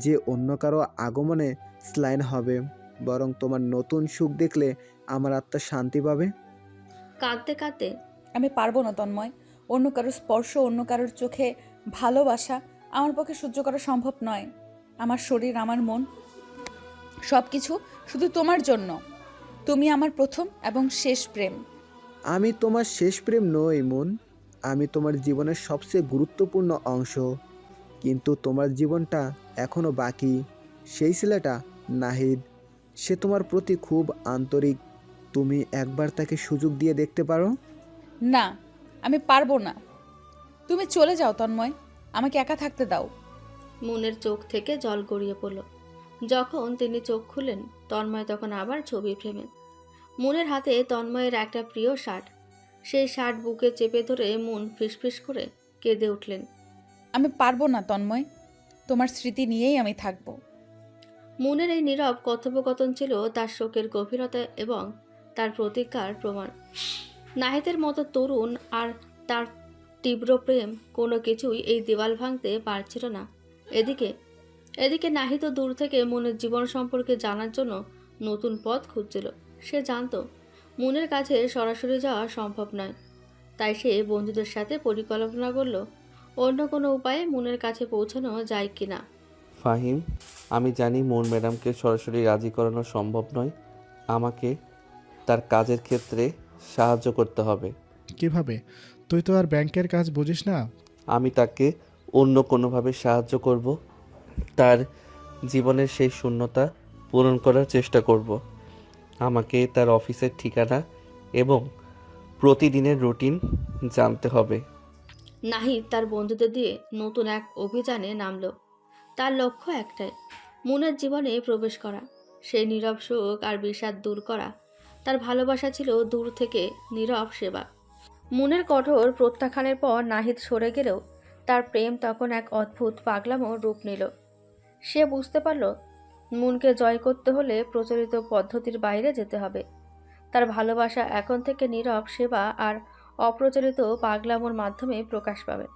যে অন্য কারো আগমনে স্লাইন হবে, বরং তোমার নতুন সুখ দেখলে আমার আত্মা শান্তি পাবে। কাঁদতে কাঁদতে, আমি পারবো না তন্ময়। অন্য কারোর স্পর্শ, অন্য কারোর চোখে ভালোবাসা আমার পক্ষে সহ্য করা সম্ভব নয়। আমার শরীর, আমার মন, সব কিছু শুধু তোমার জন্য। তুমি আমার প্রথম এবং শেষ প্রেম। আমি তোমার শেষ প্রেম নই মন, আমি তোমার জীবনের সবচেয়ে গুরুত্বপূর্ণ অংশ। কিন্তু তোমার জীবনটা এখনো বাকি। সেই ছেলেটা নাহিদ, সে তোমার প্রতি খুব আন্তরিক। তুমি একবার তাকে সুযোগ দিয়ে দেখতে পারো। না, আমি পারবো না। তুমি চলে যাও তন্ময়, আমাকে একা থাকতে দাও। মুনের চোখ থেকে জল গড়িয়ে পড়ল। যখন তিনি চোখ খুললেন, তন্ময় তখন আবার ছবি ফ্রেমে। মুনের হাতে তন্ময়ের একটা প্রিয় শার্ট। সেই শার্ট বুকে চেপে ধরে মুন ফিসফিস করে কেঁদে উঠলেন। আমি পারবো না তন্ময়, তোমার স্মৃতি নিয়েই আমি থাকবো। মুনের এই নীরব কথোপকথন ছিল তার শোকের গভীরতা এবং তার প্রতিজ্ঞার প্রমাণ। নাহিদের মতো তরুণ আর তার তীব্র প্রেম, কোনো কিছুই এই দেওয়াল ভাঙতে পারছিল না। এদিকে নাহিদও দূর থেকে মুনের জীবন সম্পর্কে জানার জন্য নতুন পথ খুঁজছিল। সে জানত মুনের কাছে সরাসরি যাওয়া সম্ভব নয়, তাই সে বন্ধুদের সাথে পরিকল্পনা করল অন্য কোনো উপায়ে মুনের কাছে পৌঁছানো যায় কিনা। ফাহিম, আমি জানি মুন ম্যাডামকে সরাসরি রাজি করানো সম্ভব নয়। আমাকে তার কাজের ক্ষেত্রে সাহায্য করতে হবে। কিভাবে? তুই তো আর ব্যাংকের কাজ বুঝিস না। আমি তাকে অন্য কোনোভাবে সাহায্য করব। তার জীবনের সেই শূন্যতা পূরণ করার চেষ্টা করব। আমাকে তার অফিসের ঠিকানা এবং প্রতিদিনের রুটিন জানতে হবে। নাহিদ তার বন্ধুদের দিয়ে নতুন এক অভিযানে নামল। তার লক্ষ্য একটাই, মুনের জীবনে প্রবেশ করা, সেই নীরব শোক আর বিষাদ দূর করা। তার ভালোবাসা ছিল দূর থেকে নীরব সেবা। মুনের কঠোর প্রত্যাখ্যানের পর নাহিদ সরে গেলেও তার প্রেম তখন এক অদ্ভুত পাগলামো রূপ নিল। সে বুঝতে পারল মুনকে জয় করতে হলে প্রচলিত পদ্ধতির বাইরে যেতে হবে। তার ভালোবাসা এখন থেকে নীরব সেবা আর অপ্রচলিত পাগলামোর মাধ্যমে প্রকাশ পাবে।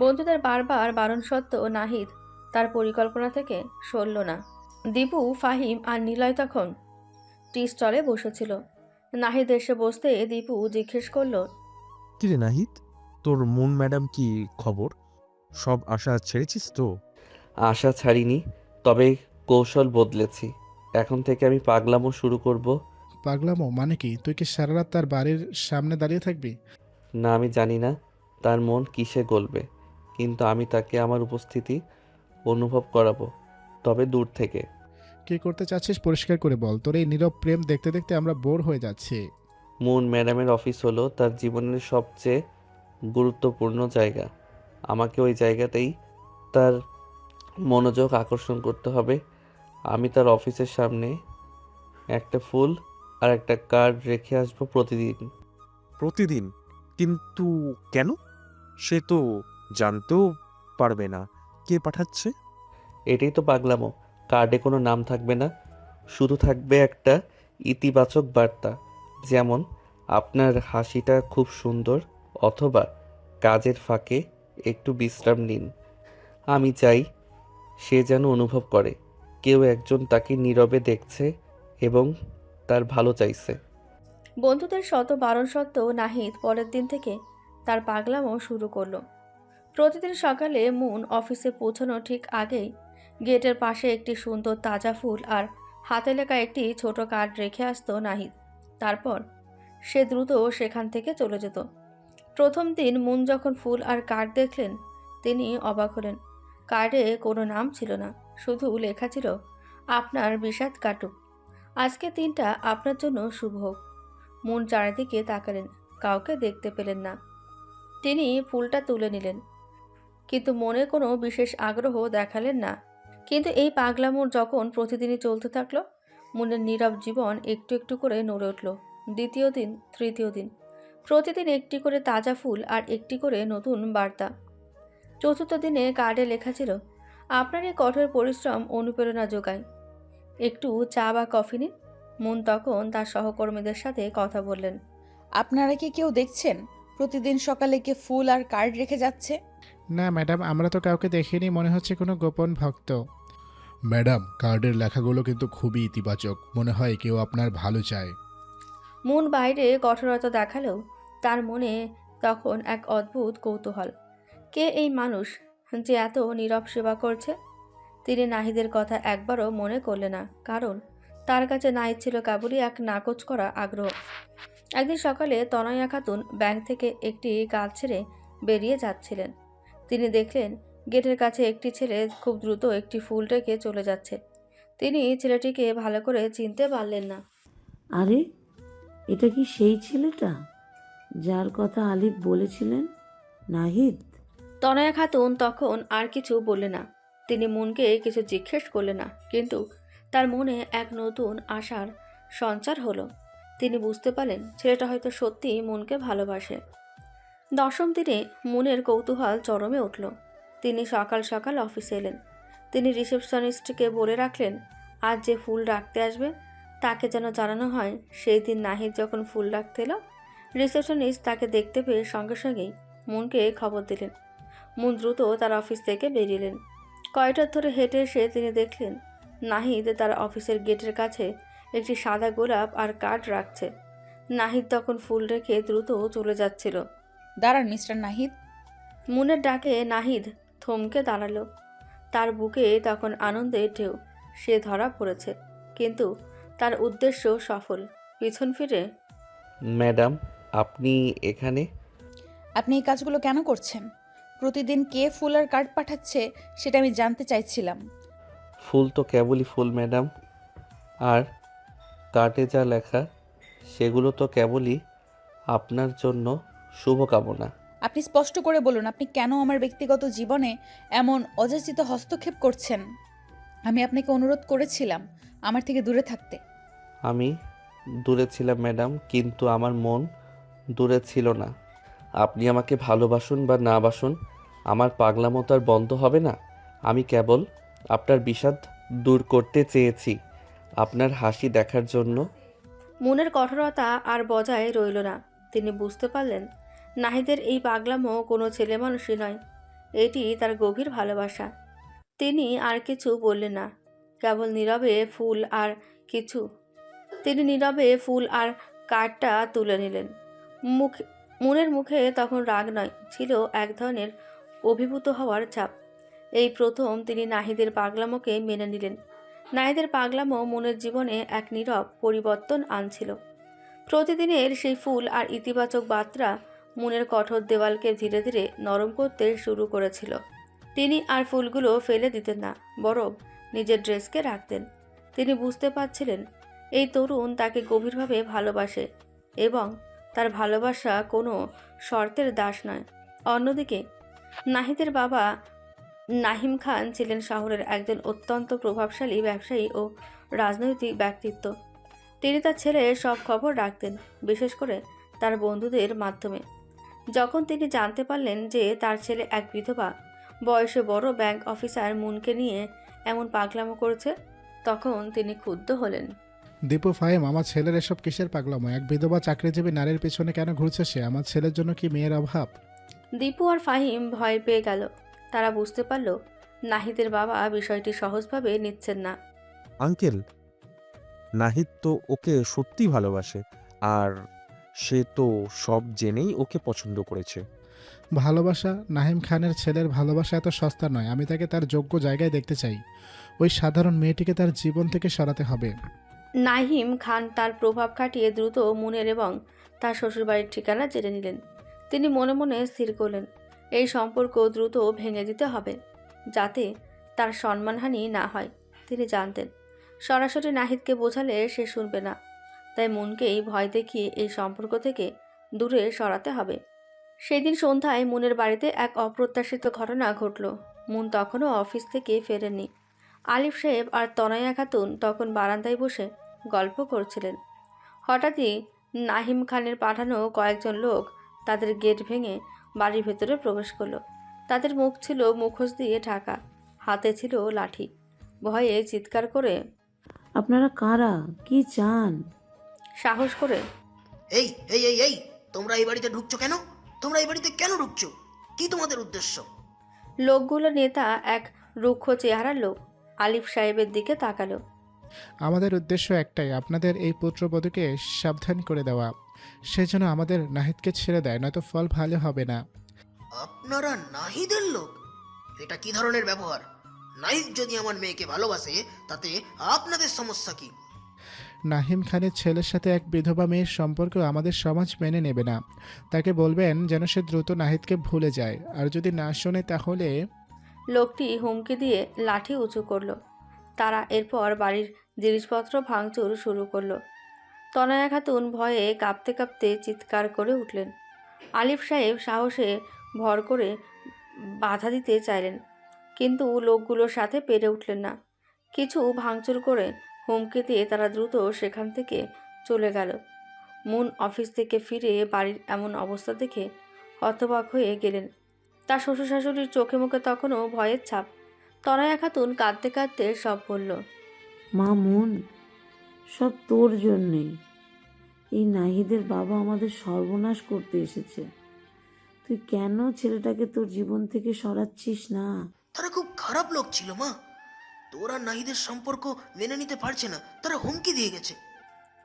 বন্ধুদের বারবার বারণ সত্ত্বেও নাহিদ তার পরিকল্পনা থেকে সরল না। দীপু, ফাহিম আর নিলয় তখন টি স্টলে বসেছিল। নাহিদ এসে বসতে দীপু জিজ্ঞেস করল, কিরে নাহিদ, তোর মুন ম্যাডাম কি খবর? সব আশা ছেড়েছিস তো? আশা ছাড়িনি, তবে কৌশল বদলেছি। এখন থেকে আমি পাগলামো শুরু করব। পাগলামো মানে কি? তুই কি সারা রাত তার বাড়ির সামনে দাঁড়িয়ে থাকবি? না, আমি জানি না তার মন কিসে গলবে, কিন্তু আমি তাকে আমার উপস্থিতি অনুভব করাবো, তবে দূর থেকে। কি করতে চাচ্ছিস পরিষ্কার করে বল। তোর এই নীরব প্রেম দেখতে দেখতে আমরা বোর হয়ে যাচ্ছি। মুন ম্যাডামের অফিস হলো তার জীবনের সবচেয়ে গুরুত্বপূর্ণ জায়গা। আমাকে ওই জায়গাতেই তার মনোযোগ আকর্ষণ করতে হবে। আমি তার অফিসের সামনে একটা ফুল আর একটা কার্ড রেখে আসবো প্রতিদিন। প্রতিদিন? কিন্তু কেন? সে তো জানতেও পারবে না কে পাঠাচ্ছে। এটাই তো পাগলামো। কার্ডে কোনো নাম থাকবে না, শুধু থাকবে একটা ইতিবাচক বার্তা, যেমন আপনার হাসিটা খুব সুন্দর, অথবা কাজের ফাঁকে একটু বিশ্রাম নিন। আমি চাই সে যেন অনুভব করে কেউ একজন তাকে নীরবে দেখছে এবং তার ভালো চাইছে। বন্ধুদের শত বারণ সত্ত্বেও নাহিদ পরের দিন থেকে তার পাগলামো শুরু করলো। প্রতিদিন সকালে মুন অফিসে পৌঁছানো ঠিক আগেই গেটের পাশে একটি সুন্দর তাজা ফুল আর হাতে লেখা একটি ছোট কার্ড রেখে আসতো নাহিদ। তারপর সে দ্রুত সেখান থেকে চলে যেত। প্রথম দিন মুন যখন ফুল আর কার্ড দেখলেন, তিনি অবাক হলেন। কার্ডে কোনো নাম ছিল না, শুধু লেখা ছিল, আপনার বিষাদ কাটুক, আজকে দিনটা আপনার জন্য শুভ হোক। মুন চারিদিকে তাকালেন, কাউকে দেখতে পেলেন না। তিনি ফুলটা তুলে নিলেন, কিন্তু মনে কোনো বিশেষ আগ্রহ দেখালেন না। কিন্তু এই পাগলামোর যখন প্রতিদিনই চলতে থাকলো, মুনের নীরব জীবন একটু একটু করে নড়ে উঠল। দ্বিতীয় দিন, তৃতীয় দিন, প্রতিদিন একটি করে তাজা ফুল আর একটি করে নতুন বার্তা। চতুর্থ দিনে কার্ডে লেখা ছিল, আপনার এই কঠোর পরিশ্রম অনুপ্রেরণা যোগায়, একটু চা বা কফি নিন। মুন তখন তার সহকর্মীদের সাথে কথা বললেন, আপনারা কি কেউ দেখছেন প্রতিদিন সকালে কে ফুল আর কার্ড রেখে যাচ্ছে? না ম্যাডাম, আমরা তো কাউকে দেখিনি, মনে হচ্ছে কোনো গোপন ভক্ত। ম্যাডাম, কার্ডের লেখাগুলো কিন্তু খুবই ইতিবাচক, মনে হয় কেউ আপনার ভালো চায়। মুন বাইরে কঠোরতা দেখালেও তার মনে তখন এক অদ্ভুত কৌতূহল। কে এই মানুষ যে এত নীরব সেবা করছে? তিনি নাহিদের কথা একবারও মনে করলেন না, কারণ তার কাছে নাহিদ ছিল কেবলই এক নাকচ করা আগ্রহ। একদিন সকালে তনয়া খাতুন ব্যাংক থেকে একটি কাজ ছেড়ে বেরিয়ে যাচ্ছিলেন। তিনি দেখলেন গেটের কাছে একটি ছেলে খুব দ্রুত একটি ফুল রেখে চলে যাচ্ছে। তিনি ছেলেটিকে ভালো করে চিনতে পারলেন না। আরে, এটা কি সেই ছেলেটা যার কথা আলিফ বলেছিলেন? নাহিদ? তনয়া খাতুন তখন আর কিছু বললেন না। তিনি মুনকে কিছু জিজ্ঞেস করলেন না, কিন্তু তার মনে এক নতুন আশার সঞ্চার হলো। তিনি বুঝতে পারলেন ছেলেটা হয়তো সত্যিই মুনকে ভালোবাসে। দশম দিনে মুনের কৌতূহল চরমে উঠল। তিনি সকাল সকাল অফিসে এলেন। তিনি রিসেপশনিস্টকে বলে রাখলেন, আজ যে ফুল রাখতে আসবে তাকে যেন জানানো হয়। সেই দিন নাহিদ যখন ফুল রাখতে এলো, রিসেপশনিস্ট তাকে দেখতে পেয়ে সঙ্গে সঙ্গেই মুনকে খবর দিলেন। মুন দ্রুত তার অফিস থেকে বেরিয়েলেন। কয়েকটার ধরে হেঁটে এসে তিনি দেখলেন নাহিদ তার অফিসের গেটের কাছে একটি সাদা গোলাপ আর কার্ড রাখছে। নাহিদ তখন ফুল রেখে দ্রুত চলে যাচ্ছিল। দাঁড়ান মিস্টার নাহিদ। মুনের ডাকে নাহিদ থমকে দাঁড়ালো। তার বুকে তখন আনন্দের ঢেউ। সে ধরা পড়েছে, কিন্তু তার উদ্দেশ্য সফল। পিছন ফিরে, ম্যাডাম, আপনি এখানে? আপনি এই কাজগুলো কেন করছেন? প্রতিদিন কে ফুল আর কার্ড পাঠাচ্ছে সেটা আমি জানতে চাইছিলাম। ফুল তো কেবলই ফুল ম্যাডাম, আর কার্ডে যা লেখা সেগুলো তো কেবলই আপনার জন্য শুভকামনা। আপনি স্পষ্ট করে বলুন, আপনি কেন আমার ব্যক্তিগত জীবনে এমন অযাচিত হস্তক্ষেপ করছেন? আমি আপনাকে অনুরোধ করেছিলাম আমার থেকে দূরে থাকতে। আমি দূরে ছিলাম ম্যাডাম, কিন্তু আমার মন দূরে ছিল না। আপনি আমাকে ভালোবাসুন বা না বাসুন, আমার পাগলামো তো আর বন্ধ হবে না। আমি কেবল আপনার বিষাদ দূর করতে চেয়েছি, আপনার হাসি দেখার জন্য। মুনের কঠোরতা আর বজায় রইল না। তিনি বুঝতে পারলেন নাহিদের এই পাগলামো কোনো ছেলে মানুষই নয়, এটি তার গভীর ভালোবাসা। তিনি আর কিছু বললেন না, কেবল তিনি নীরবে ফুল আর কার্ডটা তুলে নিলেন। মুনের মুখে তখন রাগ নয়, ছিল এক ধরনের অভিভূত হওয়ার ছাপ। এই প্রথম তিনি নাহিদের পাগলামোকে মেনে নিলেন। নাহিদের পাগলামো মুনের জীবনে এক নীরব পরিবর্তন আনছিল। প্রতিদিনের সেই ফুল আর ইতিবাচক বার্তা মুনের কঠোর দেওয়ালকে ধীরে ধীরে নরম করতে শুরু করেছিল। তিনি আর ফুলগুলো ফেলে দিতেন না, বরং নিজের ড্রেসকে রাখতেন। তিনি বুঝতে পারছিলেন এই তরুণ তাকে গভীরভাবে ভালোবাসে এবং তার ভালোবাসা কোনো শর্তের দাস নয়। অন্যদিকে নাহিদের বাবা নাহিম খান ছিলেন শহরের একজন অত্যন্ত প্রভাবশালী ব্যবসায়ী ও রাজনৈতিক ব্যক্তিত্ব। তিনি তার ছেলের সব খবর রাখতেন, বিশেষ করে তার বন্ধুদের মাধ্যমে। যখন তিনি জানতে পারলেন যে তার ছেলে এক বিধবা বয়সে বড় ব্যাংক অফিসার মুনকে নিয়ে এমন পাগলামো করেছে, তখন তিনি ক্ষুব্ধ হলেন। দীপু, ফাহিম, আমার ছেলের এসব কিসের পাগলামো? এক বিধবা চাকরিজীবী নারীর পেছনে কেন ঘুরছে সে? আমার ছেলের জন্য কি মেয়ের অভাব? দীপু আর ফাহিম ভয় পেয়ে গেল। তারা বুঝতে পারল নাহিদের বাবা বিষয়টি সহজভাবে নিচ্ছেন না। আঙ্কেল, নাহিদ তো ওকে সত্যি ভালোবাসে, আর সে তো সব জেনেই ওকে পছন্দ করেছে। ভালোবাসা? নাহিম খানের ছেলের ভালোবাসা এত সস্তা নয়। আমি তাকে তার যোগ্য জায়গায় দেখতে চাই। ওই সাধারণ মেয়েটিকে তার জীবন থেকে সরাতে হবে। নাহিম খান তার প্রভাব খাটিয়ে দ্রুত মুনের এবং তার শ্বশুরবাড়ির ঠিকানা জেনে নিলেন। তিনি মনে মনে স্থির করলেন এই সম্পর্ক দ্রুত ভেঙে দিতে হবে, যাতে তার সম্মানহানি না হয়। তিনি জানতেন সরাসরি নাহিদকে বোঝালে সে শুনবে না, তাই মুনকেই ভয় দেখিয়ে এই সম্পর্ক থেকে দূরে সরাতে হবে। সেই দিন সন্ধ্যায় মুনের বাড়িতে এক অপ্রত্যাশিত ঘটনা ঘটল। মুন তখনও অফিস থেকে ফেরেননি। আলিফ সাহেব আর তনয়া খাতুন তখন বারান্দায় বসে গল্প করছিলেন। হঠাৎই নাহিম খানের পাঠানো কয়েকজন লোক তাদের গেট ভেঙে বাড়ির ভেতরে প্রবেশ করলো। তাদের মুখ ছিল মুখোশ দিয়ে ঢাকা, হাতে ছিল লাঠি। ভয়ে চিৎকার করে, আপনারা কারা? কি চান? সাহস করে, এই এই এই এই তোমরা এই বাড়িতে ঢুকছো কেন? তোমরা এই বাড়িতে কেন ঢুকছো? কি তোমাদের উদ্দেশ্য? লোকগুলো নেতা এক রুক্ষ চেহারার লোক আলিফ সাহেবের দিকে তাকালো। আমাদের উদ্দেশ্য একটাই, আপনাদের এই পুত্রবধূকে সাবধান করে দেওয়া। সেজন্য আমাদের নাহিদকে ছেড়ে দেয়, নয়তো ফল ভালো হবে না। আপনারা নাহিদের লোক? এটা কি ধরনের ব্যবহার? নাহিদ যদি আমার মেয়েকে ভালোবাসে, তাতে আপনাদের সমস্যা কি? নাহিম খানের ছেলের সাথে এক বিধবা মেয়ের সম্পর্ক আমাদের সমাজ মেনে নেবে না। তাকে বলবেন যেন সে দ্রুত নাহিদকে ভুলে যায়, আর যদি না শোনে তাহলে। লোকটি হুমকি দিয়ে লাঠি উঁচু করলো। তারা এরপর বাড়ির জিনিসপত্র ভাঙচুর শুরু করলো। তনয়া খাতুন ভয়ে কাঁপতে কাঁপতে চিৎকার করে উঠলেন। আলিফ সাহেব সাহসে ভর করে বাধা দিতে চাইলেন, কিন্তু লোকগুলোর সাথে পেরে উঠলেন না। কিছু ভাঙচুর করে হুমকি দিয়ে তারা দ্রুত সেখান থেকে চলে গেল। মুন অফিস থেকে ফিরে বাড়ির এমন অবস্থা দেখে হতবাক হয়ে গেলেন। তার শ্বশুর শাশুড়ির চোখে মুখে তখনও ভয়ের ছাপ। তনয়া খাতুন কাঁদতে কাঁদতে সব বলল। মা মুন, সব তোর জন্যেই। এই নাহিদের বাবা আমাদের সর্বনাশ করতে এসেছে। তুই কেন ছেলেটাকে তোর জীবন থেকে সরাচ্ছিস না? তারা খুব খারাপ লোক ছিল মা। তোরা নাহিদের সম্পর্ক মেনে নিতে পারছে না, তারা হুমকি দিয়ে গেছে।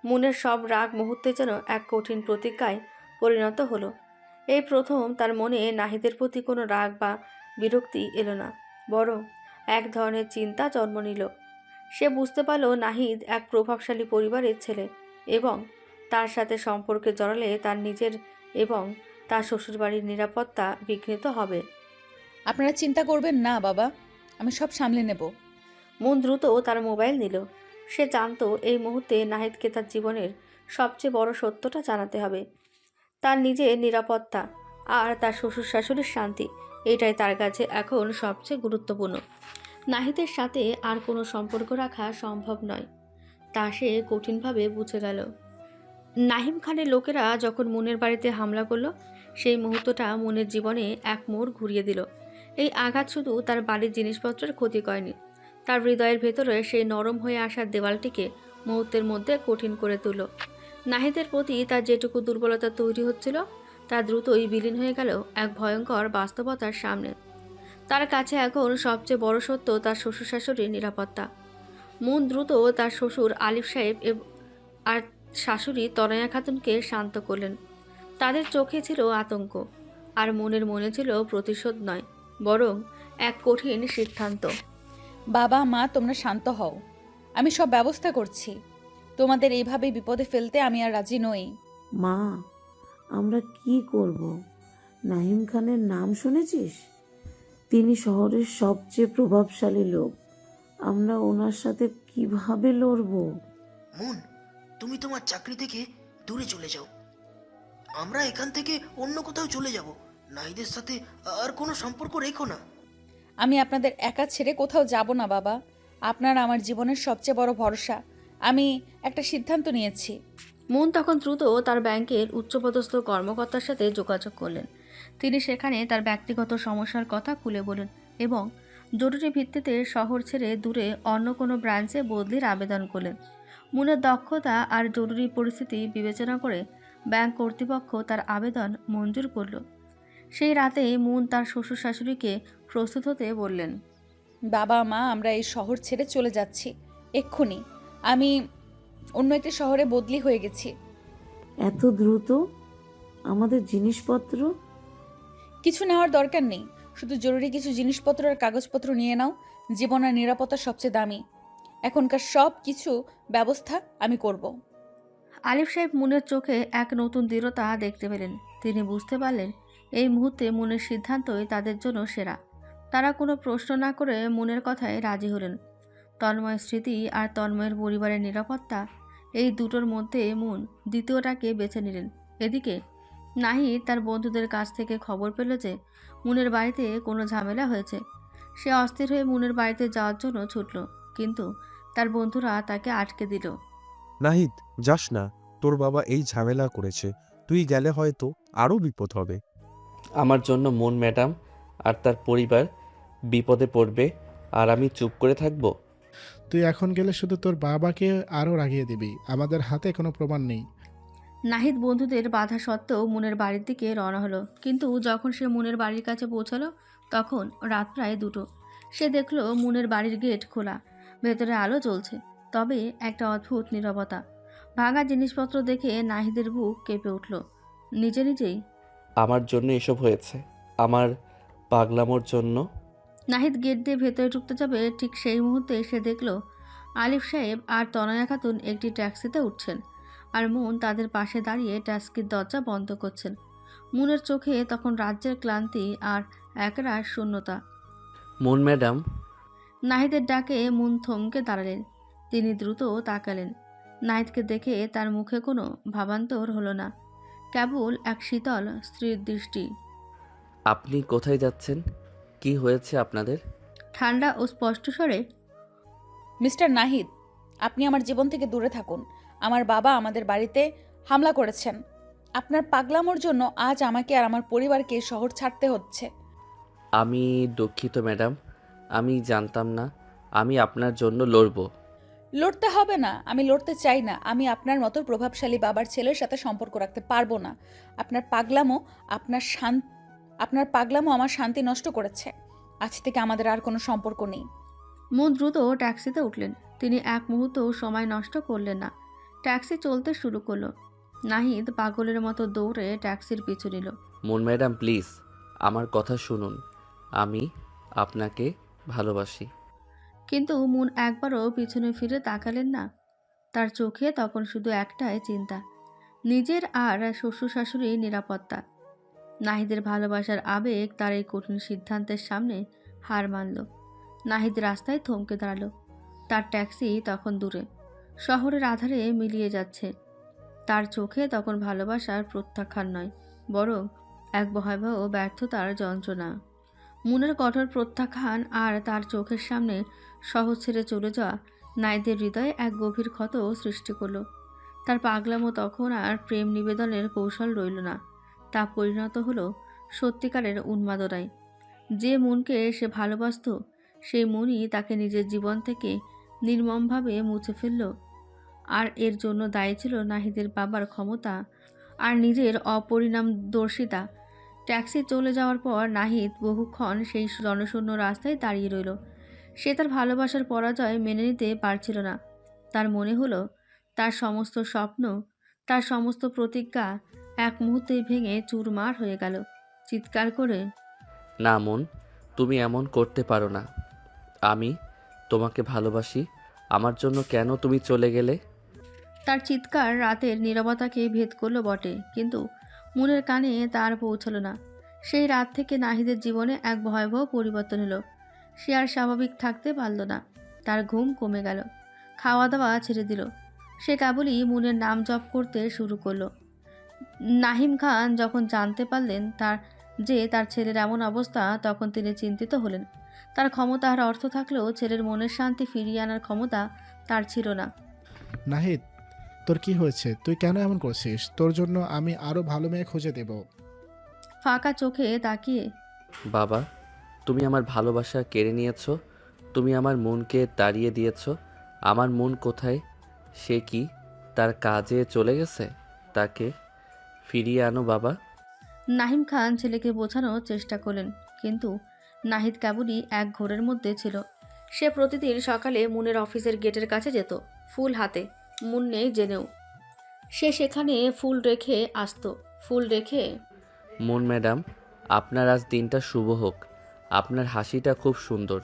মনের সব রাগ মুহূর্তে যেন এক কঠিন প্রতিজ্ঞায় পরিণত হলো। এই প্রথম তার মনে নাহিদের প্রতি কোনো রাগ বা বিরক্তি এলো না, বরং এক ধরনের চিন্তা জন্ম নিল। সে বুঝতে পারল নাহিদ এক প্রভাবশালী পরিবারের ছেলে এবং তার সাথে সম্পর্কে জড়ালে তার নিজের এবং তার শ্বশুরবাড়ির নিরাপত্তা বিঘ্নিত হবে। আপনারা চিন্তা করবেন না বাবা, আমি সব সামলে নেব। মন দ্রুত তার মোবাইল নিল। সে জানতো এই মুহূর্তে নাহিদকে তার জীবনের সবচেয়ে বড় সত্যটা জানাতে হবে। তার নিজের নিরাপত্তা আর তার শ্বশুর শাশুড়ির শান্তি, এটাই তার কাছে এখন সবচেয়ে গুরুত্বপূর্ণ। নাহিদের সাথে আর কোনো সম্পর্ক রাখা সম্ভব নয়, তা সে কঠিনভাবে বুঝে গেল। নাহিম খানের লোকেরা যখন মুনের বাড়িতে হামলা করলো, সেই মুহূর্তটা মুনের জীবনে এক মোড় ঘুরিয়ে দিল। এই আঘাত শুধু তার বাড়ির জিনিসপত্রের ক্ষতি করেনি, তার হৃদয়ের ভেতরে সেই নরম হয়ে আসা দেওয়ালটিকে মুহূর্তের মধ্যে কঠিন করে তুলল। নাহিদের প্রতি তার যেটুকু দুর্বলতা তৈরি হচ্ছিল তা দ্রুতই বিলীন হয়ে গেল এক ভয়ঙ্কর বাস্তবতার সামনে। তার কাছে এখন সবচেয়ে বড় সত্য তার শ্বশুর শাশুড়ির নিরাপত্তা। মুন দ্রুত তার শ্বশুর আলিফ সাহেব আর শাশুড়ি তনয়া খাতুনকে শান্ত করলেন। তাদের চোখে ছিল আতঙ্ক, আর মনের মনে ছিল প্রতিশোধ নয়, বরং এক কঠিন সিদ্ধান্ত। বাবা মা, তোমরা শান্ত হও, আমি সব ব্যবস্থা করছি। তোমাদের এইভাবে বিপদে ফেলতে আমি আর রাজি নই। মা, আমরা কি করব? নাহিম খানের নাম শুনেছিস? তিনি শহরের সবচেয়ে প্রভাবশালী লোক। আমরা ওনার সাথে কিভাবে লড়বো? মন, তুমি তোমার চাকরি থেকে দূরে চলে যাও। আমরা এখান থেকে অন্য কোথাও চলে যাব। নাহিদের সাথে আর কোনো সম্পর্ক রেখো না। আমি আপনাদের একা ছেড়ে কোথাও যাব না বাবা। আপনারা আমার জীবনের সবচেয়ে বড় ভরসা। আমি একটা সিদ্ধান্ত নিয়েছি। মুন তখন দ্রুত তার ব্যাংকের উচ্চপদস্থ কর্মকর্তার সাথে যোগাযোগ করলেন। তিনি সেখানে তার ব্যক্তিগত সমস্যার কথা খুলে বলেন এবং জরুরি ভিত্তিতে শহর ছেড়ে দূরে অন্য কোনো ব্রাঞ্চে বদলির আবেদন করলেন। মুনের দক্ষতা আর জরুরি পরিস্থিতি বিবেচনা করে ব্যাংক কর্তৃপক্ষ তার আবেদন মঞ্জুর করল। সেই রাতে মুন তার শ্বশুর শাশুড়িকে প্রস্তুত হতে বললেন। বাবা মা, আমরা এই শহর ছেড়ে চলে যাচ্ছি এক্ষুনি। আমি অন্য একটি শহরে বদলি হয়ে গেছি। এত দ্রুত? আমাদের জিনিসপত্র? কিছু নেওয়ার দরকার নেই, শুধু জরুরি কিছু জিনিসপত্র আর কাগজপত্র নিয়ে নাও। জীবন আর নিরাপত্তা সবচেয়ে দামি। এখনকার সব কিছু ব্যবস্থা আমি করব। আলিফ সাহেব মুনের চোখে এক নতুন দৃঢ়তা দেখতে পেলেন। তিনি বুঝতে পারলেন এই মুহূর্তে মুনের সিদ্ধান্তই তাদের জন্য সেরা। তারা কোনো প্রশ্ন না করে মুনের কথায় রাজি হলেন। তন্ময়ের স্মৃতি আর তন্ময়ের পরিবারের নিরাপত্তা, এই দুটোর মধ্যে মুন দ্বিতীয়টাকে বেছে নিলেন। এদিকে নাহিদ তার বন্ধুদের কাছ থেকে খবর পেল যে মুনের বাড়িতে কোনো ঝামেলা হয়েছে। সে অস্থির হয়ে মুনের বাড়িতে যাওয়ার জন্য ছুটল, কিন্তু তার বন্ধুরা তাকে আটকে দিল। নাহিদ, যাস না, তোর বাবা এই ঝামেলা করেছে, তুই গেলে হয়তো আরও বিপদ হবে। আমার জন্য মুন ম্যাডাম আর তার পরিবার বিপদে পড়বে আর আমি চুপ করে থাকবো? তুই এখন গেলে শুধু তোর বাবাকে আরও রাগিয়ে দিবি। আমাদের হাতে কোনো প্রমাণ নেই। নাহিদ বন্ধুদের বাধা সত্ত্বেও মুনের বাড়ির দিকে রওনা হলো, কিন্তু যখন সে মুনের বাড়ির কাছে পৌঁছালো তখন রাত প্রায় 2টো। সে দেখলো মুনের বাড়ির গেট খোলা, ভেতরে আলো জ্বলছে, তবে একটা অদ্ভুত নীরবতা। ভাঙা জিনিসপত্র দেখে নাহিদের বুক কেঁপে উঠল। নিজেই আমার জন্য এসব হয়েছে, আমার পাগলামোর জন্য। নাহিদ গেট দিয়ে ভেতরে ঢুকতে যাবে, ঠিক সেই মুহূর্তে সে দেখল আলিফ সাহেব আর তনয়া খাতুন একটি ট্যাক্সিতে উঠছেন, আর মুন তাদের পাশে দাঁড়িয়ে ট্যাক্সির দরজা বন্ধ করছেন। মুনের চোখে তখন রাজ্যের ক্লান্তি আর একরাশ শূন্যতা। মুন ম্যাডাম। নাহিদের ডাকে মুন থমকে দাঁড়ালেন। তিনি দ্রুত তাকালেন। নাহিদকে দেখে তার মুখে কোনো ভাবান্তর হলো না, কেবল এক শীতল স্থির দৃষ্টি। আপনি কোথায় যাচ্ছেন? কি হয়েছে আপনাদের? ঠান্ডা ও স্পষ্ট স্বরে, মিস্টার নাহিদ, আপনি আমার জীবন থেকে দূরে থাকুন। আমার বাবা আমাদের বাড়িতে হামলা করেছেন। আপনার পাগলামোর জন্য আজ আমাকে আর আমার পরিবারকে শহর ছাড়তে হচ্ছে। আমি দুঃখিত ম্যাডাম, আমি জানতাম না। আমি আপনার জন্য লড়ব। লড়তে হবে না, আমি লড়তে চাই না। আমি আপনার মতো প্রভাবশালী বাবার ছেলের সাথে সম্পর্ক রাখতে পারবো না। আপনার পাগলামো আমার শান্তি নষ্ট করেছে। আজ থেকে আমাদের আর কোনো সম্পর্ক নেই। মুন দ্রুত ট্যাক্সিতে উঠলেন। তিনি এক মুহূর্তও সময় নষ্ট করলেন না। ট্যাক্সি চলতে শুরু করলো। নাহিদ পাগলের মতো দৌড়ে ট্যাক্সির পিছু নিল। মুন ম্যাডাম প্লিজ আমার কথা শুনুন, আমি আপনাকে ভালোবাসি। কিন্তু মুন একবারও পিছনে ফিরে তাকালেন না। তার চোখে তখন শুধু একটাই চিন্তা, নিজের আর শ্বশুর শাশুড়ির নিরাপত্তা। নাহিদের ভালোবাসার আবেগ তার এই কঠিন সিদ্ধান্তের সামনে হার মানল। নাহিদ রাস্তায় থমকে দাঁড়ালো। তার ট্যাক্সি তখন দূরে শহরের আধারে মিলিয়ে যাচ্ছে। তার চোখে তখন ভালোবাসার প্রত্যাখ্যান নয়, বরং এক ভয়াবহ ব্যর্থতার যন্ত্রণা। মুনের কঠোর প্রত্যাখ্যান আর তার চোখের সামনে শহর ছেড়ে চলে যাওয়া নাহিদের হৃদয়ে এক গভীর ক্ষত সৃষ্টি করলো। তার পাগলামো তখন আর প্রেম নিবেদনের কৌশল রইল না, তা পরিণত হলো সত্যিকারের উন্মাদনায়। যে মনকে সে ভালোবাসত, সেই মনই তাকে নিজের জীবন থেকে নির্মমভাবে মুছে ফেলল। আর এর জন্য দায়ী ছিল নাহিদের বাবার ক্ষমতা আর নিজের অপরিণামদর্শিতা। ট্যাক্সি চলে যাওয়ার পর নাহিদ বহুক্ষণ সেই জনশূন্য রাস্তায় দাঁড়িয়ে রইল। সে তার ভালোবাসার পরাজয় মেনে নিতে পারছিল না। তার মনে হলো তার সমস্ত স্বপ্ন, তার সমস্ত প্রতিজ্ঞা এক মুহূর্তেই ভেঙে চুরমার হয়ে গেল। চিৎকার করে, না মুন, তুমি এমন করতে পারো না। আমি তোমাকে ভালোবাসি, আমার জন্য কেন তুমি চলে গেলে? তার চিৎকার রাতের নীরবতাকে ভেদ করলো বটে, কিন্তু মুনের কানে তার পৌঁছলো না। সেই রাত থেকে নাহিদের জীবনে এক ভয়াবহ পরিবর্তন হলো। সে আর স্বাভাবিক থাকতে পারল না। তার ঘুম কমে গেল, খাওয়া দাওয়া ছেড়ে দিল। সে কেবলই মুনের নাম জপ করতে শুরু করলো। নাহিম খান যখন জানতে পারলেন তার ছেলের এমন অবস্থা, তখন তিনি চিন্তিত হলেন। তার ক্ষমতা আর অর্থ থাকলেও ছেলের মনের শান্তি ফিরিয়ে আনার ক্ষমতা তার ছিল না। নাহিদ, তোর কি হয়েছে? তুই কেন এমন করছিস? তোর জন্য আমি আরো ভালো মেয়ে খুঁজে দেব। ফাঁকা চোখে তাকিয়ে, বাবা, তুমি আমার ভালোবাসা কেড়ে নিয়েছো, তুমি আমার মনকে তাড়িয়ে দিয়েছো। আমার মন কোথায়? সে কি তার কাজে চলে গেছে? তাকে ফিরিয়ে আনো বাবা। নাহিম খান ছেলেকে বোঝানোর চেষ্টা করলেন, কিন্তু নাহিদ কেবলই এক ঘোরের মধ্যে ছিল। সে প্রতিদিন সকালে মুনের অফিসের গেটের কাছে যেত, ফুল হাতে। মুন নেই জেনেও সে সেখানে ফুল রেখে আসতো। ফুল রেখে, মুন ম্যাডাম, আপনার আজ দিনটা শুভ হোক। আপনার হাসিটা খুব সুন্দর।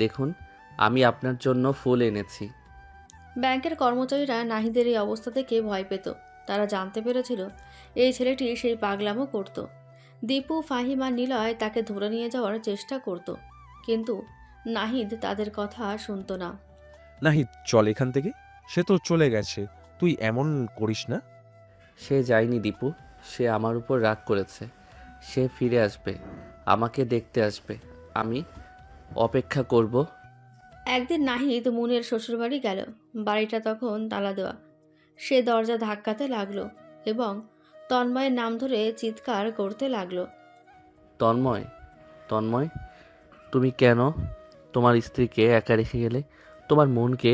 দেখুন, আমি আপনার জন্য ফুল এনেছি। ব্যাংকের কর্মচারীরা নাহিদের এই অবস্থা থেকে ভয় পেত। তারা জানতে পেরেছিল এই ছেলেটি সেই পাগলামো করত। দীপু, ফাহিম আর নিলয় তাকে ধরে নিয়ে যাওয়ার চেষ্টা করত, কিন্তু নাহিদ তাদের কথা শুনতো না। নাহিদ, চল এখান থেকে। সে তো চলে গেছে, তুই এমন করিস না। সে যায়নি দীপু, সে আমার উপর রাগ করেছে। সে ফিরে আসবে, আমাকে দেখতে আসবে। আমি অপেক্ষা করব। একদিন নাহিদ মুনের শ্বশুরবাড়ি গেল। বাড়িটা তখন তালা দেওয়া। সে দরজা ধাক্কাতে লাগলো এবং তন্ময়ের নাম ধরে চিৎকার করতে লাগলো। তন্ময়, তন্ময়, তুমি কেন তোমার স্ত্রীকে একা রেখে গেলে? তোমার মনকে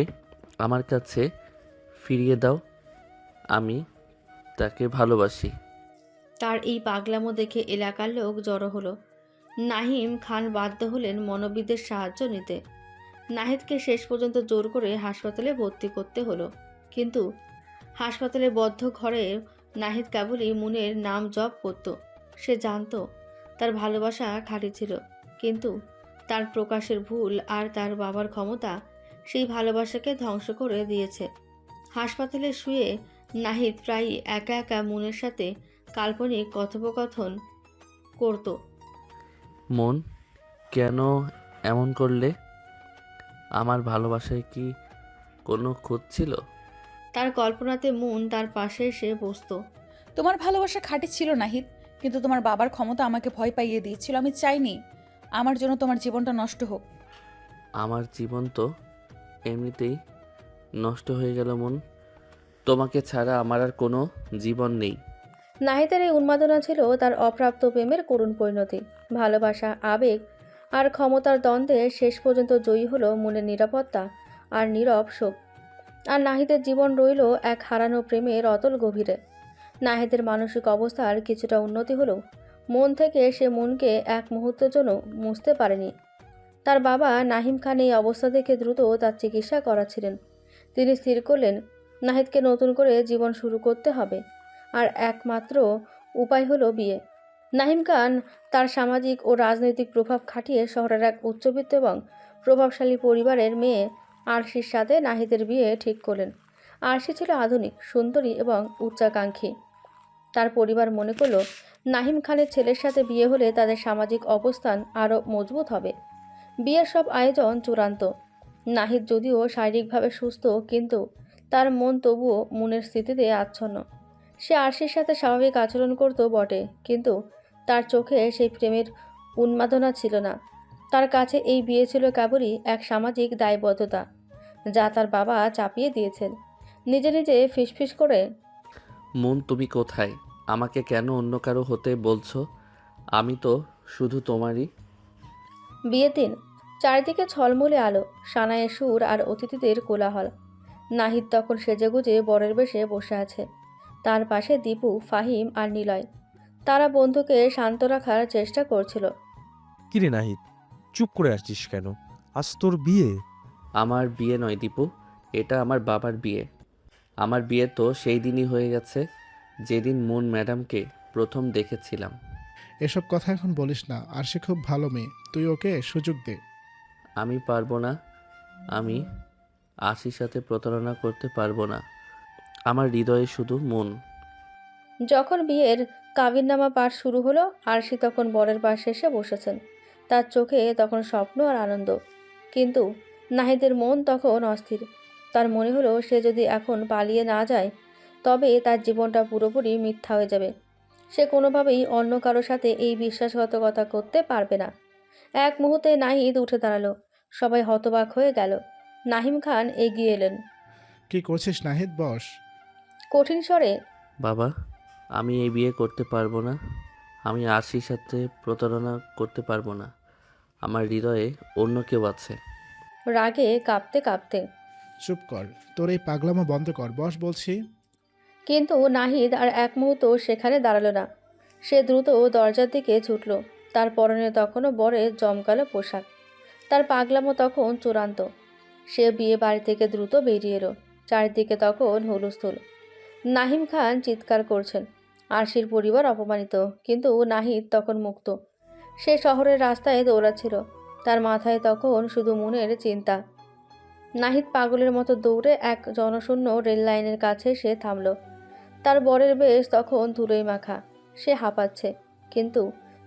আমার কাছে ফিরিয়ে দাও, আমি তাকে ভালোবাসি। তার এই পাগলামো দেখে এলাকার লোক জড়ো হলো। নাহিম খান বাধ্য হলেন মনোবিদদের সাহায্য নিতে। নাহিদকে শেষ পর্যন্ত জোর করে হাসপাতালে ভর্তি করতে হলো, কিন্তু হাসপাতালের বদ্ধ ঘরে নাহিদ কেবলই মুনের নাম জপ করত। সে জানতো তার ভালোবাসা খাঁটি ছিল, কিন্তু তার প্রকাশের ভুল আর তার বাবার ক্ষমতা সেই ভালোবাসাকে ধ্বংস করে দিয়েছে। হাসপাতালে শুয়ে নাহিদ প্রায়ই একা একা মুনের সাথে কাল্পনিক কথোপকথন করত। মন, কেন এমন করলে? আমার ভালোবাসায় কি কোনো খুঁত ছিল? তার কল্পনাতে মুন তার পাশে এসে বসতো। তোমার ভালোবাসা খাঁটি ছিল নাহিদ, কিন্তু তোমার বাবার ক্ষমতা আমাকে ভয় পাইয়ে দিয়েছিল। আমি চাইনি আমার জন্য তোমার জীবনটা নষ্ট হোক। আমার জীবন তো এমনিতেই নষ্ট হয়ে গেল মন। তোমাকে ছাড়া আমার আর কোনো জীবন নেই। নাহিদের এই উন্মাদনা ছিল তার অপ্রাপ্ত প্রেমের করুণ পরিণতি। ভালোবাসা, আবেগ আর ক্ষমতার দ্বন্দ্বে শেষ পর্যন্ত জয়ী হলো মনের নিরাপত্তা আর নীরব শোক। আর নাহিদের জীবন রইল এক হারানো প্রেমের অতল গভীরে। নাহিদের মানসিক অবস্থার কিছুটা উন্নতি হলেও মন থেকে সে মনকে এক মুহূর্তের জন্য মুছতে পারেনি। তার বাবা নাহিম খান এই অবস্থা দেখে দ্রুত তার চিকিৎসা করাচ্ছিলেন। তিনি স্থির করলেন নাহিদকে নতুন করে জীবন শুরু করতে হবে, আর একমাত্র উপায় হলো বিয়ে। নাহিম খান তার সামাজিক ও রাজনৈতিক প্রভাব খাটিয়ে শহরের এক উচ্চবিত্ত এবং প্রভাবশালী পরিবারের মেয়ে আরশির সাথে নাহিদের বিয়ে ঠিক করলেন। আরশি ছিল আধুনিক, সুন্দরী এবং উচ্চাকাঙ্ক্ষী। তার পরিবার মনে করল নাহিম খানের ছেলের সাথে বিয়ে হলে তাদের সামাজিক অবস্থান আরও মজবুত হবে। বিয়ের সব আয়োজন চূড়ান্ত। নাহিদ যদিও শারীরিকভাবে সুস্থ, কিন্তু তার মন তবুও মনের স্থিতিতে আচ্ছন্ন। সে আরশির সাথে স্বাভাবিক আচরণ করত বটে, কিন্তু তার চোখে সেই প্রেমের উন্মাদনা ছিল না। তার কাছে এই বিয়ে ছিল কেবলই এক সামাজিক দায়বদ্ধতা, যা তার বাবা চাপিয়ে দিয়েছেন। নিজে নিজে ফিসফিস করে, মন তুমি কোথায়? আমাকে কেন অন্য কারো হতে বলছো? আমি তো শুধু তোমারই। বিয়ের দিন চারিদিকে ঝলমলে আলো, সানায়ের সুর আর অতিথিদের কোলাহল। নাহিদ তখন সেজেগুজে বরের বেশে বসে আছে। তার পাশে দীপু, ফাহিম আর নিলয়। তারা বন্ধুকে শান্ত রাখার চেষ্টা করছিল। কিরে নাহিদ, চুপ করে আসছিস কেন? আজ তোর বিয়ে? আমার বিয়ে নয় দীপু, এটা আমার বাবার বিয়ে। আমার বিয়ে তো সেই দিনই হয়ে গেছে যেদিন মুন ম্যাডামকে প্রথম দেখেছিলাম। এসব কথা এখন বলিস না, আর সে খুব ভালো মেয়ে, তুই ওকে সুযোগ দে। আমি পারবো না। আমি আশির সাথে প্রতারণা করতে পারবো না। আমার হৃদয়ে শুধু মন। যখন বিয়ের কাবিননামা পাঠ শুরু হলো, আরশি তখন বরের পাশে এসে বসেছেন। তার চোখে তখন স্বপ্ন আর আনন্দ, কিন্তু নাহিদের মন তখন অস্থির। তার মনে হলো সে যদি এখন পালিয়ে না যায়, তবে তার জীবনটা পুরোপুরি মিথ্যা হয়ে যাবে। সে কোনোভাবেই অন্য কারো সাথে এই বিশ্বাসঘাতকতা করতে পারবে না। এক মুহূর্তে নাহিদ উঠে দাঁড়ালো। সবাই হতবাক হয়ে গেল। নাহিম খান এগিয়ে এলেন। কি করছিস নাহিদ, বস। কঠিন স্বরে, বাবা, আমি এই বিয়ে করতে পারবো না। আমি আশির সাথে প্রতারণা করতে পারবো না। আমার হৃদয়ে অন্য কেউ আছে। রাগে কাঁপতে কাঁপতে। চুপ কর, তোর এই পাগলামো বন্ধ কর, বস বলছি। কিন্তু নাহিদ আর এক মুহূর্ত সেখানে দাঁড়ালো না। সে দ্রুত দরজার দিকে ছুটল। তার পরনে তখনও বরের জমকালো পোশাক। তার পাগলামো তখন চূড়ান্ত। সে বিয়ে বাড়ি থেকে দ্রুত বেরিয়ে এলো। চারিদিকে তখন হুলস্থুল। নাহিম খান চিৎকার করছেন। আরশির পরিবার অপমানিত, কিন্তু নাহিদ তখন মুক্ত। সে শহরের রাস্তায় দৌড়াচ্ছিল। তার মাথায় তখন শুধু মনের চিন্তা। নাহিদ পাগলের মতো দৌড়ে এক জনশূন্য রেল লাইনের কাছে সে থামল। তার বরের বেশ তখন ধুলোয় মাখা। সে হাঁপাচ্ছে, কিন্তু